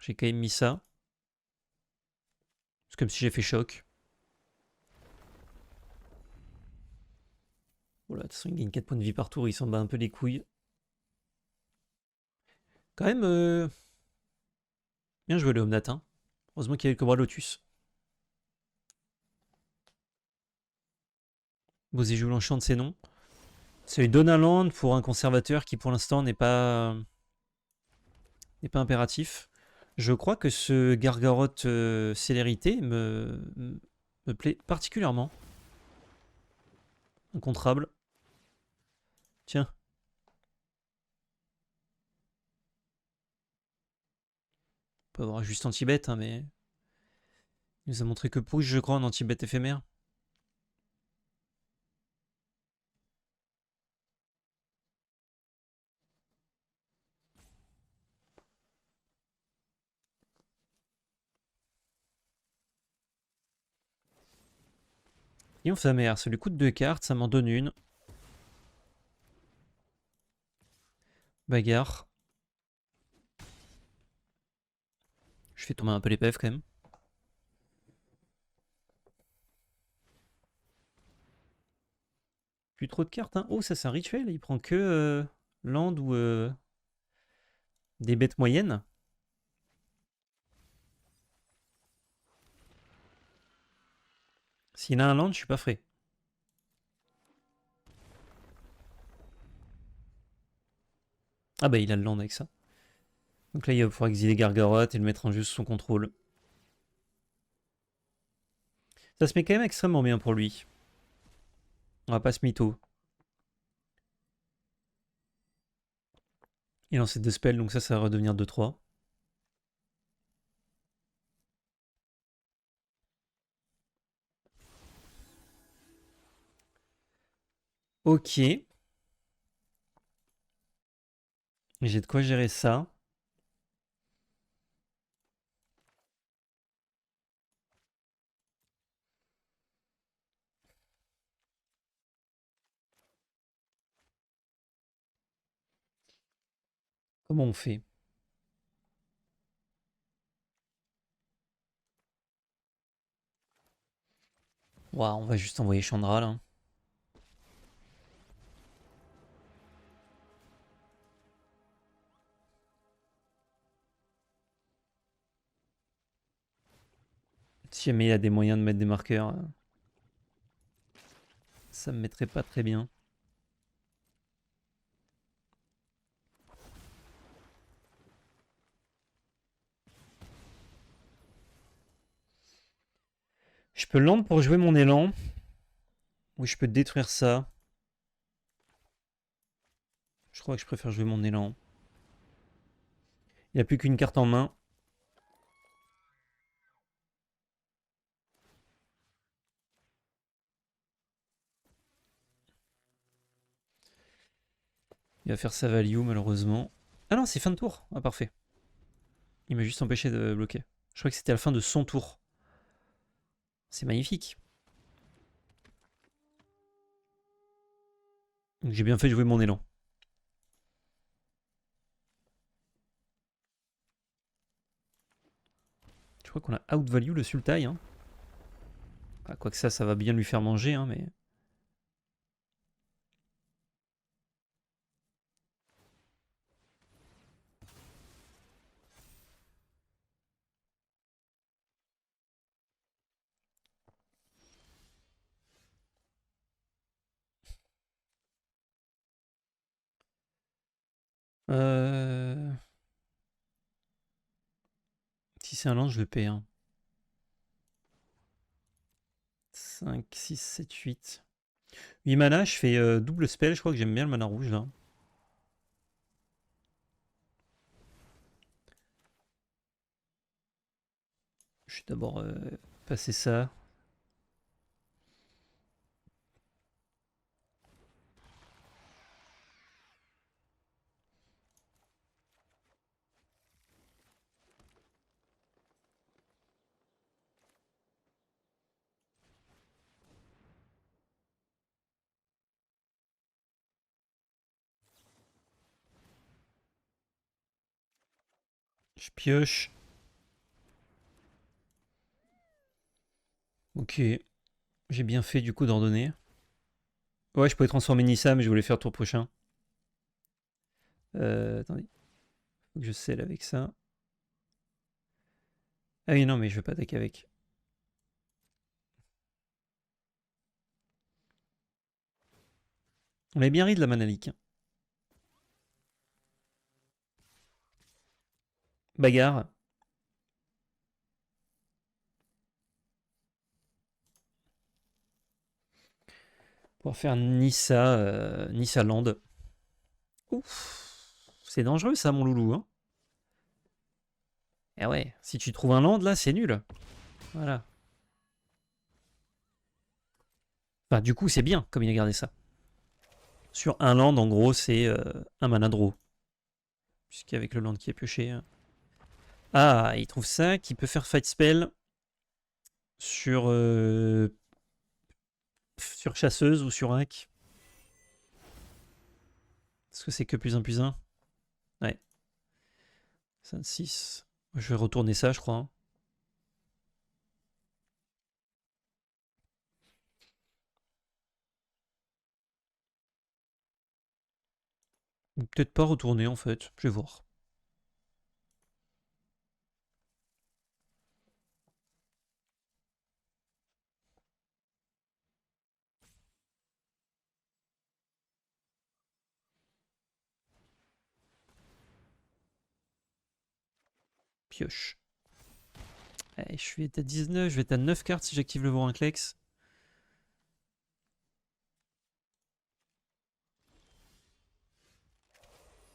J'ai quand même mis ça. C'est comme si j'ai fait choc. Voilà, de toute façon il gagne 4 points de vie par tour, il s'en bat un peu les couilles. Quand même, bien joué le Omnat, hein. Heureusement qu'il y a le Cobra Lotus. Bozéjoul enchante ses noms. C'est Donaland pour un conservateur qui pour l'instant n'est pas impératif. Je crois que ce Gargarotte célérité me plaît particulièrement. Incontrable. Tiens. On peut avoir juste anti-bête, hein, mais il nous a montré que push, je crois, en anti-bête éphémère. Et on fait mère, ça lui coûte 2 cartes, ça m'en donne une. Bagarre. Je fais tomber un peu les PF quand même. Plus trop de cartes, hein. Oh, ça c'est un rituel, il prend que land ou des bêtes moyennes. S'il a un land, je suis pas frais. Ah bah il a le land avec ça. Donc là il va pouvoir exiler Gargarotte et le mettre en juste sous son contrôle. Ça se met quand même extrêmement bien pour lui. On va pas se mytho. Il lance 2 spells, donc ça va redevenir 2-3. Ok. J'ai de quoi gérer ça. Comment on fait? Waouh, on va juste envoyer Chandra là. Si jamais il a des moyens de mettre des marqueurs, ça me mettrait pas très bien. Je peux land pour jouer mon élan. Ou je peux détruire ça. Je crois que je préfère jouer mon élan. Il n'y a plus qu'une carte en main. Il va faire sa value malheureusement. Ah non, c'est fin de tour. Ah parfait. Il m'a juste empêché de bloquer. Je crois que c'était à la fin de son tour. C'est magnifique. Donc j'ai bien fait de jouer mon élan. Je crois qu'on a outvalue le Sultai. Hein. Ah, quoique ça va bien lui faire manger, hein, mais... Si c'est un lance, je le paie. Hein. 5, 6, 7, 8. 8 mana, je fais double spell. Je crois que j'aime bien le mana rouge là. Je vais d'abord passer ça. Je pioche. Ok. J'ai bien fait du coup d'ordonner. Ouais, je pouvais transformer Nissa, mais je voulais faire tour prochain. Attendez. Faut que je scelle avec ça. Ah oui, non, mais je vais pas attaquer avec. On avait bien ri de la manalique. Bagarre. Pour faire Nissa, Nissa Land. Ouf. C'est dangereux ça, mon loulou. Hein. Eh ouais, si tu trouves un land là, c'est nul. Voilà. Enfin, du coup, c'est bien comme il a gardé ça. Sur un land, en gros, c'est un mana draw. Puisqu'avec le land qui est pioché. Ah, il trouve ça qui peut faire fight spell sur sur chasseuse ou sur hack. Est-ce que c'est que plus 1 plus 1? Ouais. 5-6. Je vais retourner ça, je crois. Hein. Ou peut-être pas retourner en fait. Je vais voir. Pioche. Allez, je suis à 19, je vais être à 9 cartes si j'active le Vorinclex.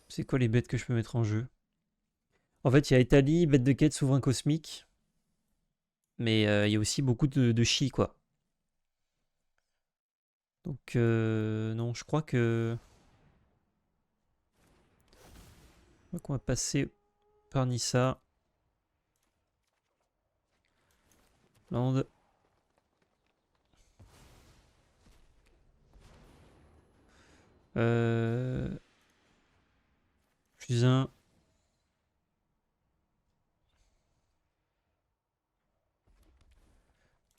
C'est quoi les bêtes que je peux mettre en jeu? En fait, il y a Italie, bête de quête, souverain cosmique. Mais il y a aussi beaucoup de chi, quoi. Donc, non, je crois que. Je crois qu'on va passer par Nissa. Land. Plus un.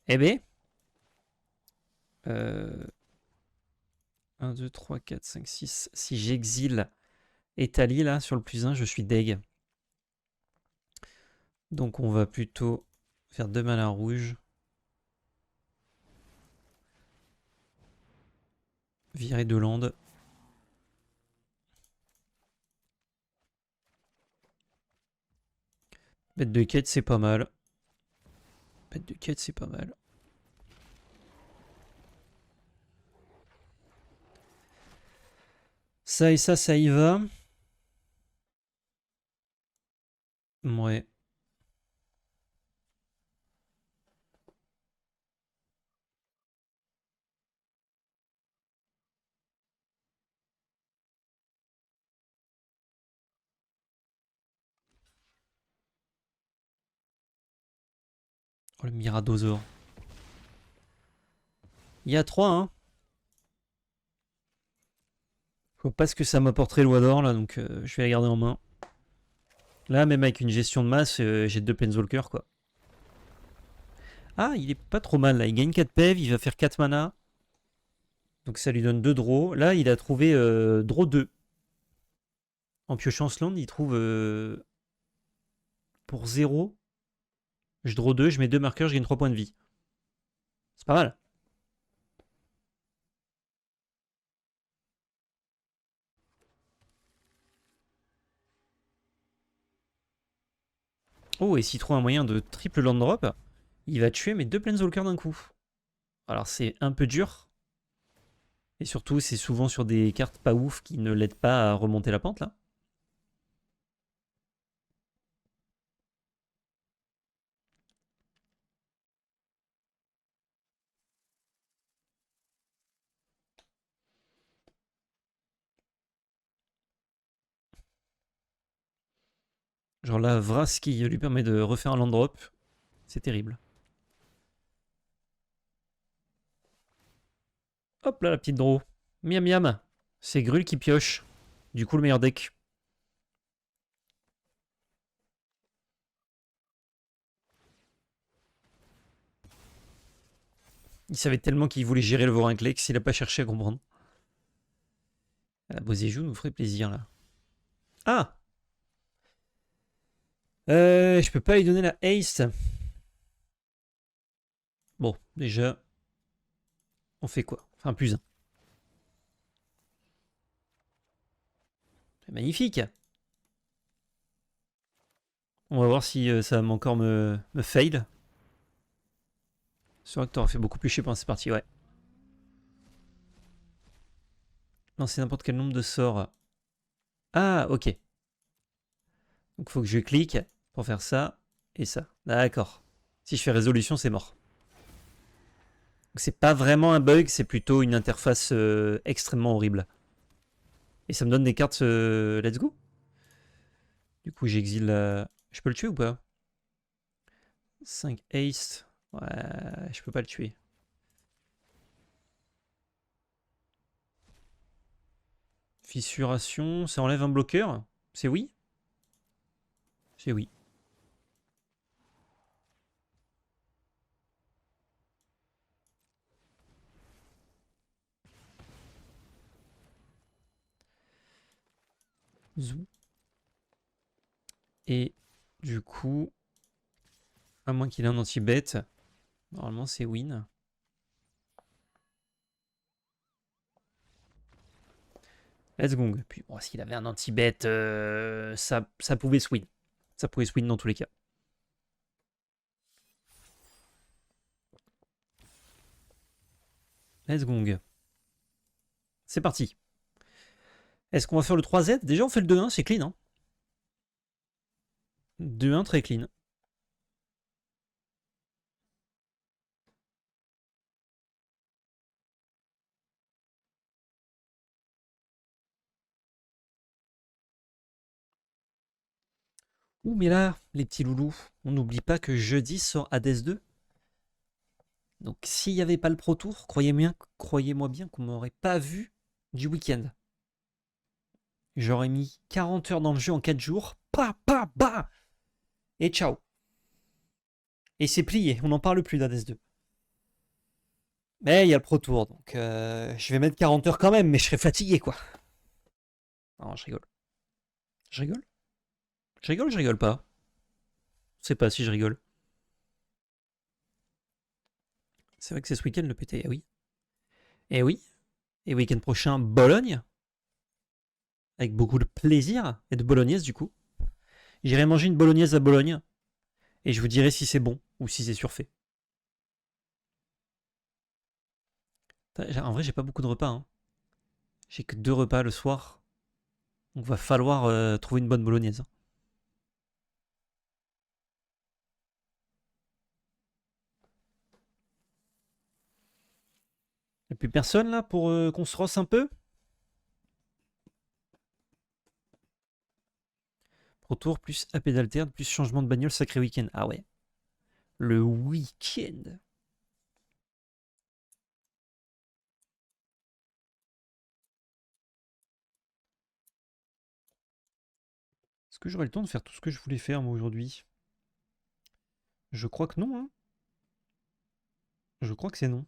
Eh ben. 1, 2, 3, 4, 5, 6. Si j'exile Italie là sur le plus 1, je suis deg. Donc on va plutôt faire 2 mana rouges. Virer de land. Bête de quête, c'est pas mal. Bête de quête, c'est pas mal. Ça et ça y va. Ouais. Oh, le Miradosaur. Il y a 3, hein. Je vois pas ce que ça m'apporterait le d'or là, donc je vais la garder en main. Là, même avec une gestion de masse, j'ai 2 Planeswalkers quoi. Ah, il est pas trop mal là. Il gagne 4 PV, il va faire 4 mana. Donc ça lui donne 2 draws. Là, il a trouvé draw 2. En piochant ce land, il trouve pour 0. Je draw 2, je mets 2 marqueurs, je gagne 3 points de vie. C'est pas mal. Oh, et s'il trouve un moyen de triple land drop, il va tuer mes 2 Planeswalkers d'un coup. Alors c'est un peu dur. Et surtout, c'est souvent sur des cartes pas ouf qui ne l'aident pas à remonter la pente là. Genre là, Vras qui lui permet de refaire un land drop. C'est terrible. Hop là, la petite draw. Miam miam. C'est Grul qui pioche. Du coup, le meilleur deck. Il savait tellement qu'il voulait gérer le Vorinclex, il a pas cherché à comprendre. La Bozéjou nous ferait plaisir là. Ah, je peux pas lui donner la Ace. Bon, déjà, on fait quoi? Enfin, plus un. C'est magnifique. On va voir si ça va encore me fail. C'est vrai que t'auras fait beaucoup plus chier pendant cette partie, ouais. Lancer n'importe quel nombre de sorts. Ah, ok. Donc faut que je clique pour faire ça et ça. D'accord. Si je fais résolution, c'est mort. Donc c'est pas vraiment un bug, c'est plutôt une interface extrêmement horrible. Et ça me donne des cartes let's go. Du coup, j'exile la... Je peux le tuer ou pas? 5 ace. Ouais, je peux pas le tuer. Fissuration, ça enlève un bloqueur? C'est oui? C'est oui. Zou. Et du coup, à moins qu'il ait un anti-bet, normalement c'est win. Let's go. Puis bon, s'il avait un anti-bet, ça pouvait se win. Ça pouvait se win dans tous les cas. Let's go. C'est parti. Est-ce qu'on va faire le 3Z? Déjà, on fait le 2-1, c'est clean. Hein, 2-1, très clean. Ouh, mais là, les petits loulous, on n'oublie pas que jeudi sort Hades 2. Donc, s'il n'y avait pas le Pro Tour, croyez-moi bien qu'on m'aurait pas vu du week-end. J'aurais mis 40 heures dans le jeu en 4 jours. Bah et ciao. Et c'est plié, on n'en parle plus d'Hades 2. Mais il y a le Pro Tour, donc je vais mettre 40 heures quand même, mais je serai fatigué, quoi. Non, je rigole. Je rigole? Je rigole ou je rigole pas? Je sais pas si je rigole. C'est vrai que c'est ce week-end le PT, eh oui. Eh oui. Et week-end prochain, Bologne. Avec beaucoup de plaisir et de bolognaise, du coup. J'irai manger une bolognaise à Bologne. Et je vous dirai si c'est bon ou si c'est surfait. En vrai, j'ai pas beaucoup de repas. Hein. J'ai que 2 repas le soir. Donc va falloir trouver une bonne bolognaise. Y'a plus personne là pour qu'on se rosse un peu? Pro Tour plus AP d'alterne plus changement de bagnole sacré week-end. Ah ouais. Le week-end. Est-ce que j'aurai le temps de faire tout ce que je voulais faire moi aujourd'hui? Je crois que non. Hein. Je crois que c'est non.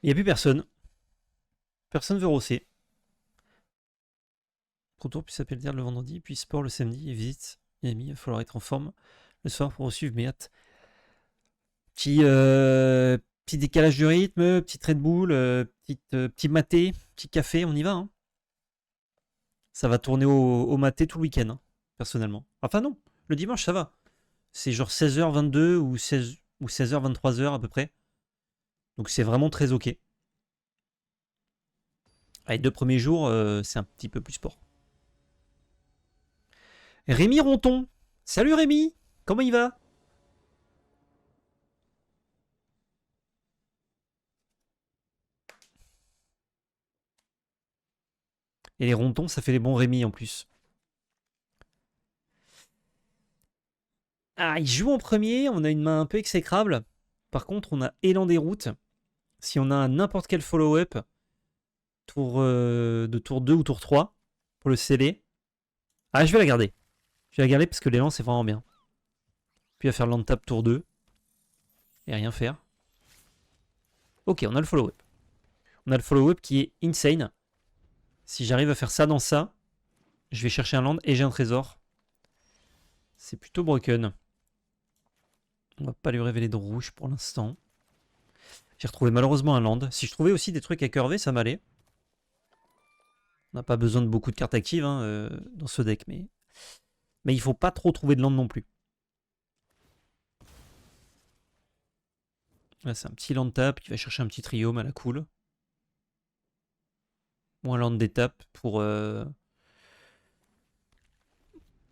Il n'y a plus personne. Personne veut rosser. Pro Tour puis s'appelle dire le vendredi, puis sport le samedi et visite Miami. Il va falloir être en forme le soir pour suivre mes hâtes. Petit décalage de rythme, petit Red Bull, petit maté, petit café, on y va. Hein. Ça va tourner au maté tout le week-end, hein, personnellement. Enfin non, le dimanche ça va. C'est genre 16h22 ou 16h 23h à peu près. Donc c'est vraiment très ok. Les 2 premiers jours, c'est un petit peu plus sport. Rémi Ronton. Salut Rémi, comment il va? Et les Rontons, ça fait les bons Rémi en plus. Ah, il joue en premier, on a une main un peu exécrable. Par contre, on a Élan des routes. Si on a n'importe quel follow-up, de tour 2 ou tour 3, pour le sceller. Ah, je vais la garder. Je vais la garder parce que l'élan, c'est vraiment bien. Puis à faire land tap tour 2. Et rien faire. Ok, on a le follow-up. On a le follow-up qui est insane. Si j'arrive à faire ça dans ça, je vais chercher un land et j'ai un trésor. C'est plutôt broken. On va pas lui révéler de rouge pour l'instant. J'ai retrouvé malheureusement un land. Si je trouvais aussi des trucs à curver, ça m'allait. On n'a pas besoin de beaucoup de cartes actives hein, dans ce deck, mais il faut pas trop trouver de land non plus. Là, c'est un petit land tap qui va chercher un petit triome à la cool. Ou un land d'étape pour...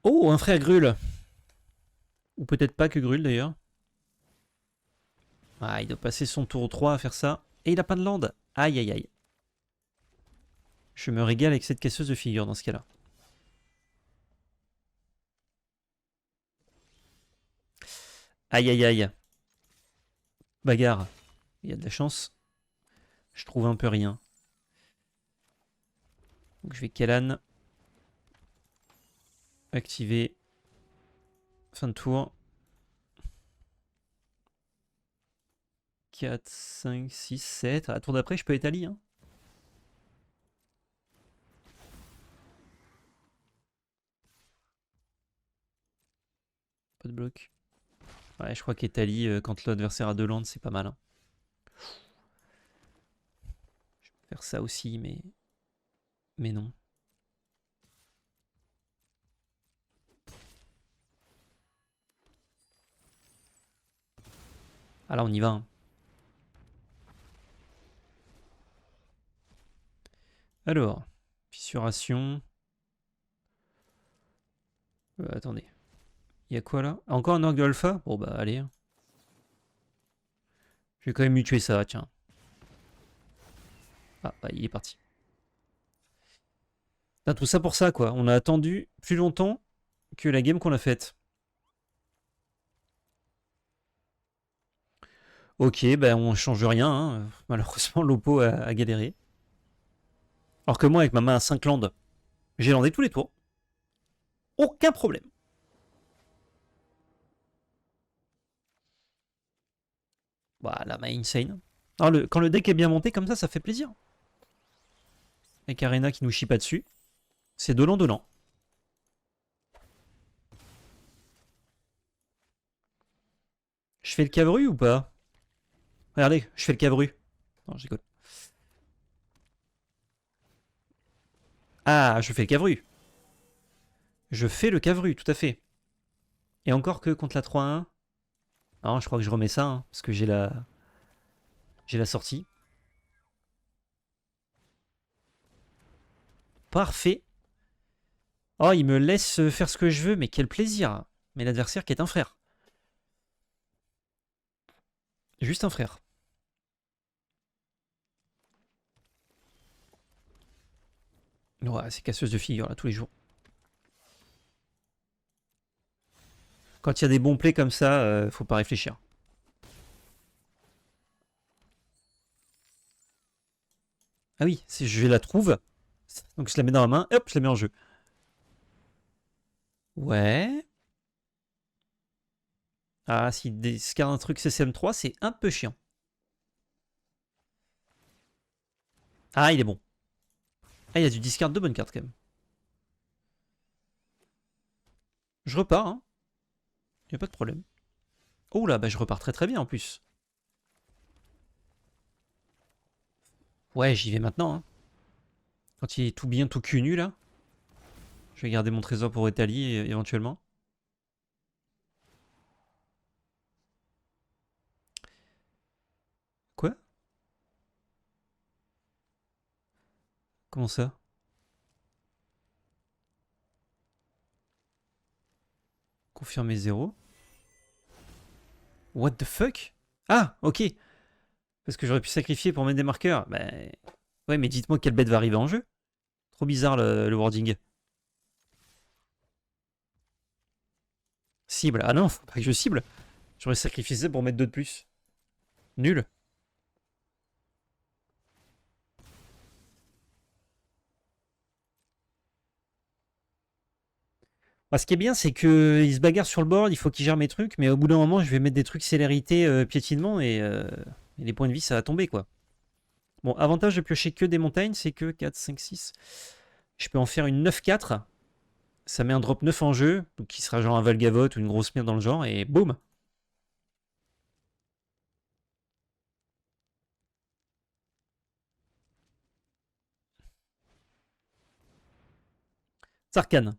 Oh, un frère Grul. Ou peut-être pas que Grul d'ailleurs. Ah, il doit passer son tour 3 à faire ça. Et il a pas de land. Aïe, aïe, aïe. Je me régale avec cette casseuse de figure dans ce cas-là. Aïe, aïe, aïe. Bagarre. Il y a de la chance. Je trouve un peu rien. Donc je vais Kalan. Activer. Fin de tour. 4, 5, 6, 7. À la tour d'après, je peux étaler. Hein. Pas de bloc. Ouais, je crois qu'Etali, quand l'adversaire a 2 landes, c'est pas mal. Hein. Je peux faire ça aussi, mais non. Ah là, on y va. Hein. Alors, fissuration. Attendez. Il y a quoi là? Encore un orgue de alpha? Bon bah allez. Hein. Je vais quand même lui tuer ça, tiens. Ah bah il est parti. Putain, tout ça pour ça quoi. On a attendu plus longtemps que la game qu'on a faite. Ok, bah on change rien. Hein. Malheureusement, l'oppo a galéré. Alors que moi, avec ma main à 5 landes, j'ai landé tous les tours. Aucun problème. Voilà, la main insane. Alors, quand le deck est bien monté comme ça fait plaisir. Avec Arena qui nous chie pas dessus. C'est donnant. Je fais le cavru ou pas? Regardez, je fais le cavru. Non, j'écoute. Ah, je fais le cavru. Je fais le cavru, tout à fait. Et encore que contre la 3-1. Non, je crois que je remets ça, hein, parce que j'ai la sortie. Parfait. Oh, il me laisse faire ce que je veux, mais quel plaisir. Mais l'adversaire qui est un frère. Juste un frère. Ouais, c'est casseuse de figure, là, tous les jours. Quand il y a des bons plays comme ça, faut pas réfléchir. Ah oui, si je la trouve, donc je la mets dans la main, hop, je la mets en jeu. Ouais. Ah, s'il discard un truc CCM3, c'est un peu chiant. Ah, il est bon. Ah, il y a du discard de bonnes cartes quand même. Je repars, hein. Y a pas de problème. Oh là, bah je repars très très bien en plus. Ouais, j'y vais maintenant. Hein. Quand il est tout bien, tout cul nu, là. Je vais garder mon trésor pour Italie, éventuellement. Quoi? Comment ça? Confirmer 0. What the fuck? Ah, ok. Parce que j'aurais pu sacrifier pour mettre des marqueurs. Bah... Ouais, mais dites-moi quelle bête va arriver en jeu. Trop bizarre le wording. Cible. Ah non, faut pas que je cible. J'aurais sacrifié ça pour mettre 2 de plus. Nul. Bah, ce qui est bien, c'est qu'il se bagarre sur le board, il faut qu'il gère mes trucs, mais au bout d'un moment, je vais mettre des trucs célérité, piétinement, et les points de vie, ça va tomber, quoi. Bon, avantage de piocher que des montagnes, c'est que 4, 5, 6. Je peux en faire une 9-4. Ça met un drop 9 en jeu, donc qui sera genre un Valgavotte ou une grosse mire dans le genre, et boum. Sarkhan.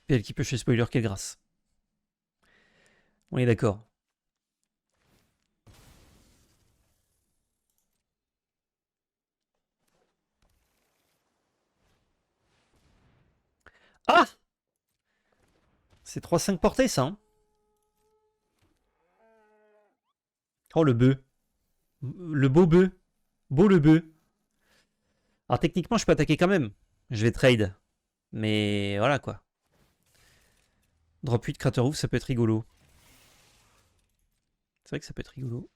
Et elle qui peut chez spoiler, quelle grâce. On est d'accord. Ah! C'est 3-5 portées, ça. Hein. Oh, le bœuf. Le beau bœuf. Beau le bœuf. Alors, techniquement, je peux attaquer quand même. Je vais trade. Mais voilà, quoi. Drop 8 Crater Roof, ça peut être rigolo. C'est vrai que ça peut être rigolo.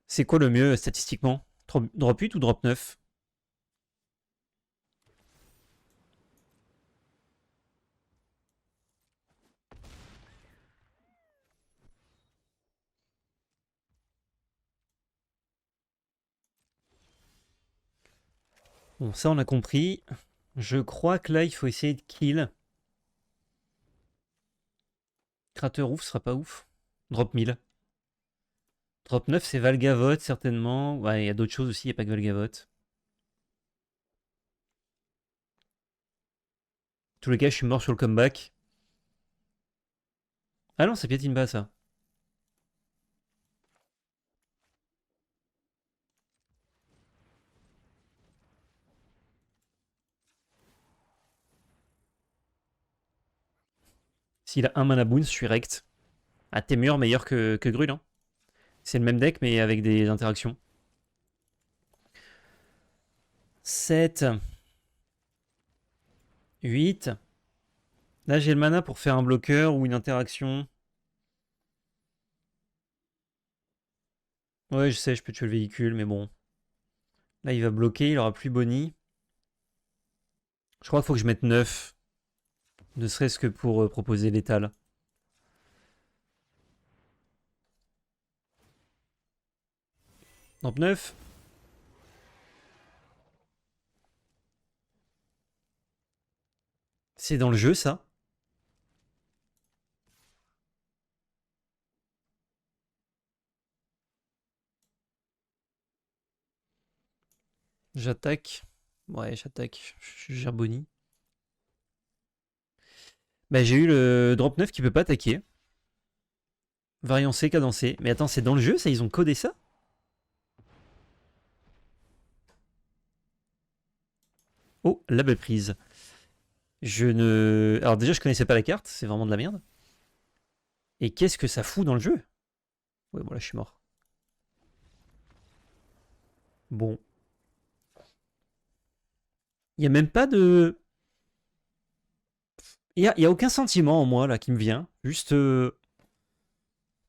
C'est quoi le mieux statistiquement? Drop 8 ou drop 9? Bon, ça on a compris. Je crois que là il faut essayer de kill. Crater Roof sera pas ouf. Drop 1000. Drop 9 c'est Valgavotte certainement. Ouais, il y a d'autres choses aussi, il n'y a pas que Valgavotte. En tous les cas, je suis mort sur le comeback. Ah non, ça piétine pas ça. S'il a un mana boon, je suis rect. Ah, Temur meilleur que Grul. Hein. C'est le même deck mais avec des interactions. 7. 8. Là j'ai le mana pour faire un bloqueur ou une interaction. Ouais, je sais, je peux tuer le véhicule, mais bon. Là, il va bloquer, il aura plus Bonnie. Je crois qu'il faut que je mette 9. Ne serait-ce que pour proposer l'étal. Donc 9. C'est dans le jeu, ça. J'attaque. Ouais, j'attaque. Je gère Bonnie. Bah, j'ai eu le drop 9 qui peut pas attaquer. Variancé, cadencé. Mais attends, c'est dans le jeu, ça? Ils ont codé ça? Oh, la belle prise. Je ne... Alors déjà, je connaissais pas la carte. C'est vraiment de la merde. Et qu'est-ce que ça fout dans le jeu? Ouais, bon, là, je suis mort. Bon. Il n'y a même pas de... Il y a aucun sentiment en moi, là, qui me vient. Juste...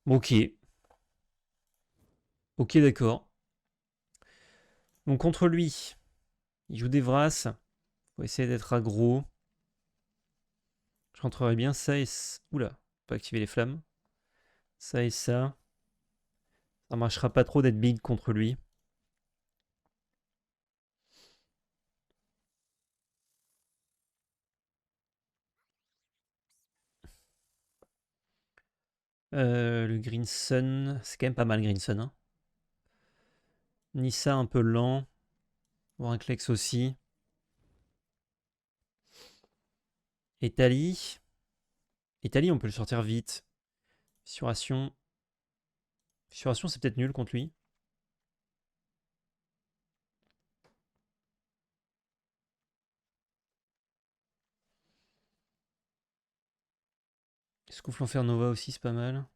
Ok. Ok, d'accord. Donc contre lui, il joue des Vras. Faut essayer d'être aggro. Je rentrerai bien ça et... Oula, pas activer les flammes. Ça et ça. Ça marchera pas trop d'être big contre lui. Le Green Sun, c'est quand même pas mal Green Sun. Hein. Nissa un peu lent. Vorinclex aussi. Italie. Italie, on peut le sortir vite. Fissuration. Fissuration, c'est peut-être nul contre lui. Souffle en fer Nova aussi, c'est pas mal.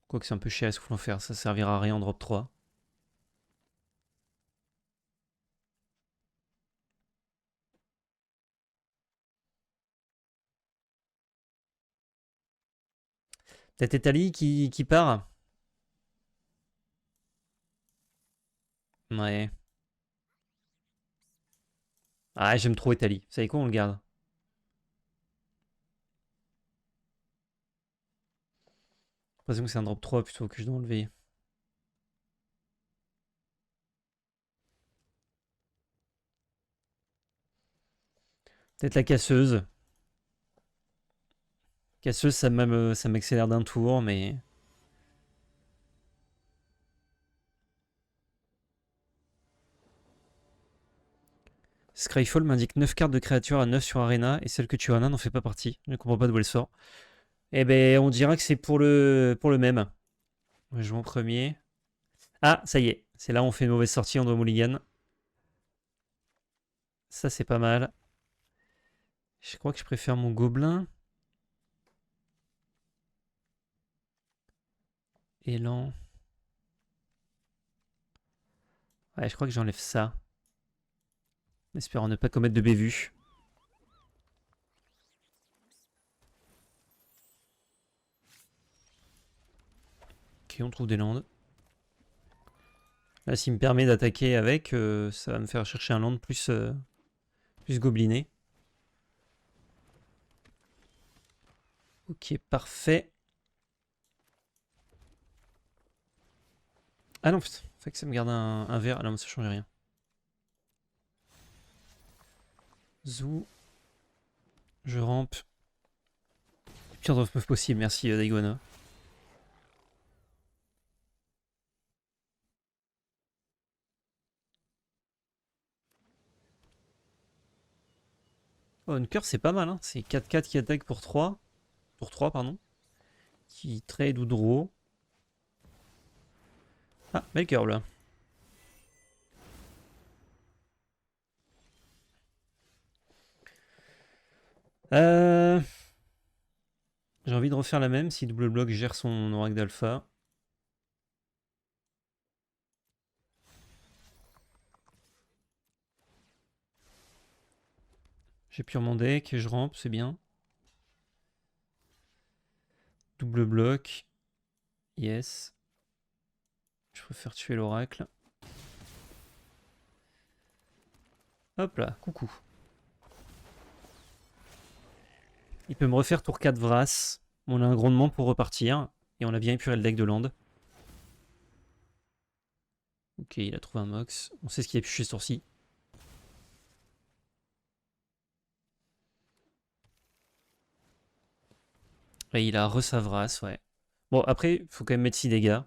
Quoique c'est un peu cher, Souffle en fer, ça servira à rien en drop 3. Peut-être Italie qui part. Ouais. Ah, j'aime trop Italie. Vous savez quoi, on le garde. J'ai l'impression que c'est un drop 3 plutôt que je dois enlever. Peut-être la casseuse. Casseuse, ça m'accélère d'un tour, mais... Scryfall m'indique 9 cartes de créatures à 9 sur Arena, et celle que tu en as n'en fait pas partie. Je ne comprends pas d'où elle sort. Eh ben, on dira que c'est pour le même. Je joue en premier. Ah, ça y est. C'est là où on fait une mauvaise sortie, on doit mulligan. Ça, c'est pas mal. Je crois que je préfère mon gobelin. Élan. Ouais, je crois que j'enlève ça. Espérant ne pas commettre de bévue. Ok, on trouve des landes. Là, s'il me permet d'attaquer avec, ça va me faire chercher un land plus gobliné. Ok, parfait. Ah non, putain, fait que ça me garde un vert. Ah non, mais ça change rien. Zou. Je rampe. Pire drop move possible, merci Daigona. Oh, Hunker, c'est pas mal, hein. C'est 4-4 qui attaque pour 3. Pour 3, pardon. Qui trade ou draw. Ah, belle curve là. Euh... J'ai envie de refaire la même si Double Block gère son oracle d'alpha. J'ai purement deck, je rampe, c'est bien. Double bloc. Yes. Je préfère tuer l'oracle. Hop là, coucou. Il peut me refaire tour 4 Vras. On a un grondement pour repartir. Et on a bien épuré le deck de land. Ok, il a trouvé un mox. On sait ce qu'il a pu chez ce tour-ci. Et il a re-Savras, ouais. Bon, après, il faut quand même mettre 6 dégâts.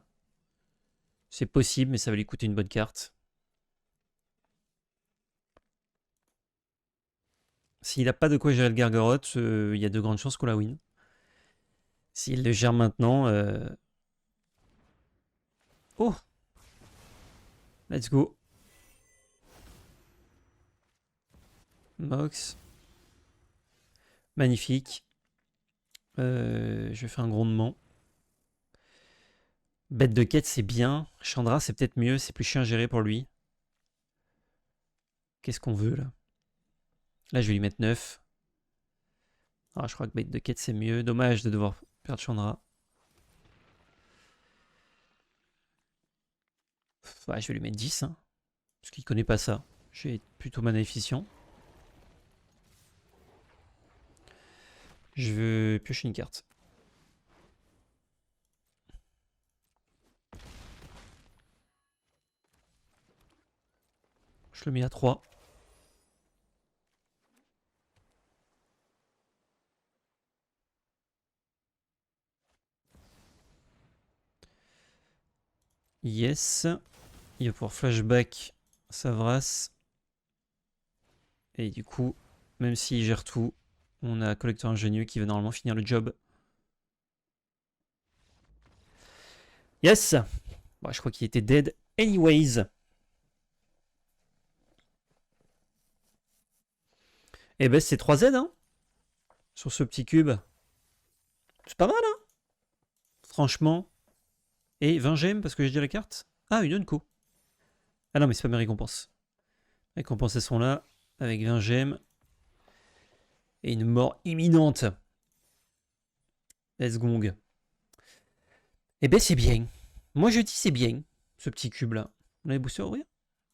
C'est possible, mais ça va lui coûter une bonne carte. S'il n'a pas de quoi gérer le Gargaroth, il y a de grandes chances qu'on la win. S'il le gère maintenant... Oh! Let's go. Mox. Magnifique. Je vais faire un grondement. Bête de quête, c'est bien. Chandra, c'est peut-être mieux. C'est plus chiant à gérer pour lui. Qu'est-ce qu'on veut, là? Là, je vais lui mettre 9. Ah, je crois que bête de quête, c'est mieux. Dommage de devoir perdre Chandra. Ouais, je vais lui mettre 10. Hein, parce qu'il connaît pas ça. Je vais être plutôt mana efficient. Je veux piocher une carte. Je le mets à 3. Yes. Il va pouvoir flashback Savras. Et du coup, même s'il gère tout, on a collecteur ingénieux qui va normalement finir le job. Yes. Bon, je crois qu'il était dead anyways. Et ben c'est 3Z hein, sur ce petit cube. C'est pas mal hein, franchement. Et 20 gemmes parce que j'ai dit la carte. Ah, une Unco. Ah non, mais c'est pas mes récompenses. Les récompenses elles sont là, avec 20 gemmes. Et une mort imminente. Let's gong. Eh ben c'est bien. Moi je dis c'est bien, ce petit cube là. On a les boosters à ouvrir.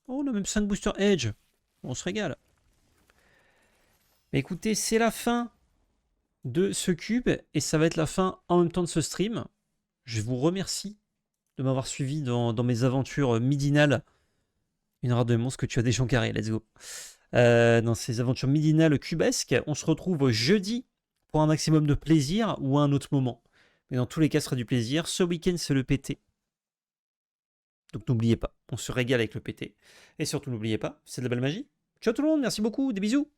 Oh, on a même 5 boosters Edge. On se régale. Mais écoutez, c'est la fin de ce cube. Et ça va être la fin en même temps de ce stream. Je vous remercie de m'avoir suivi dans mes aventures midinales. Une rare de monstre que tu as des gens carrés. Let's go. Dans ces aventures midinales cubesques. On se retrouve jeudi pour un maximum de plaisir ou à un autre moment. Mais dans tous les cas, ce sera du plaisir. Ce week-end, c'est le PT. Donc n'oubliez pas, on se régale avec le PT. Et surtout, n'oubliez pas, c'est de la belle magie. Ciao tout le monde, merci beaucoup, des bisous.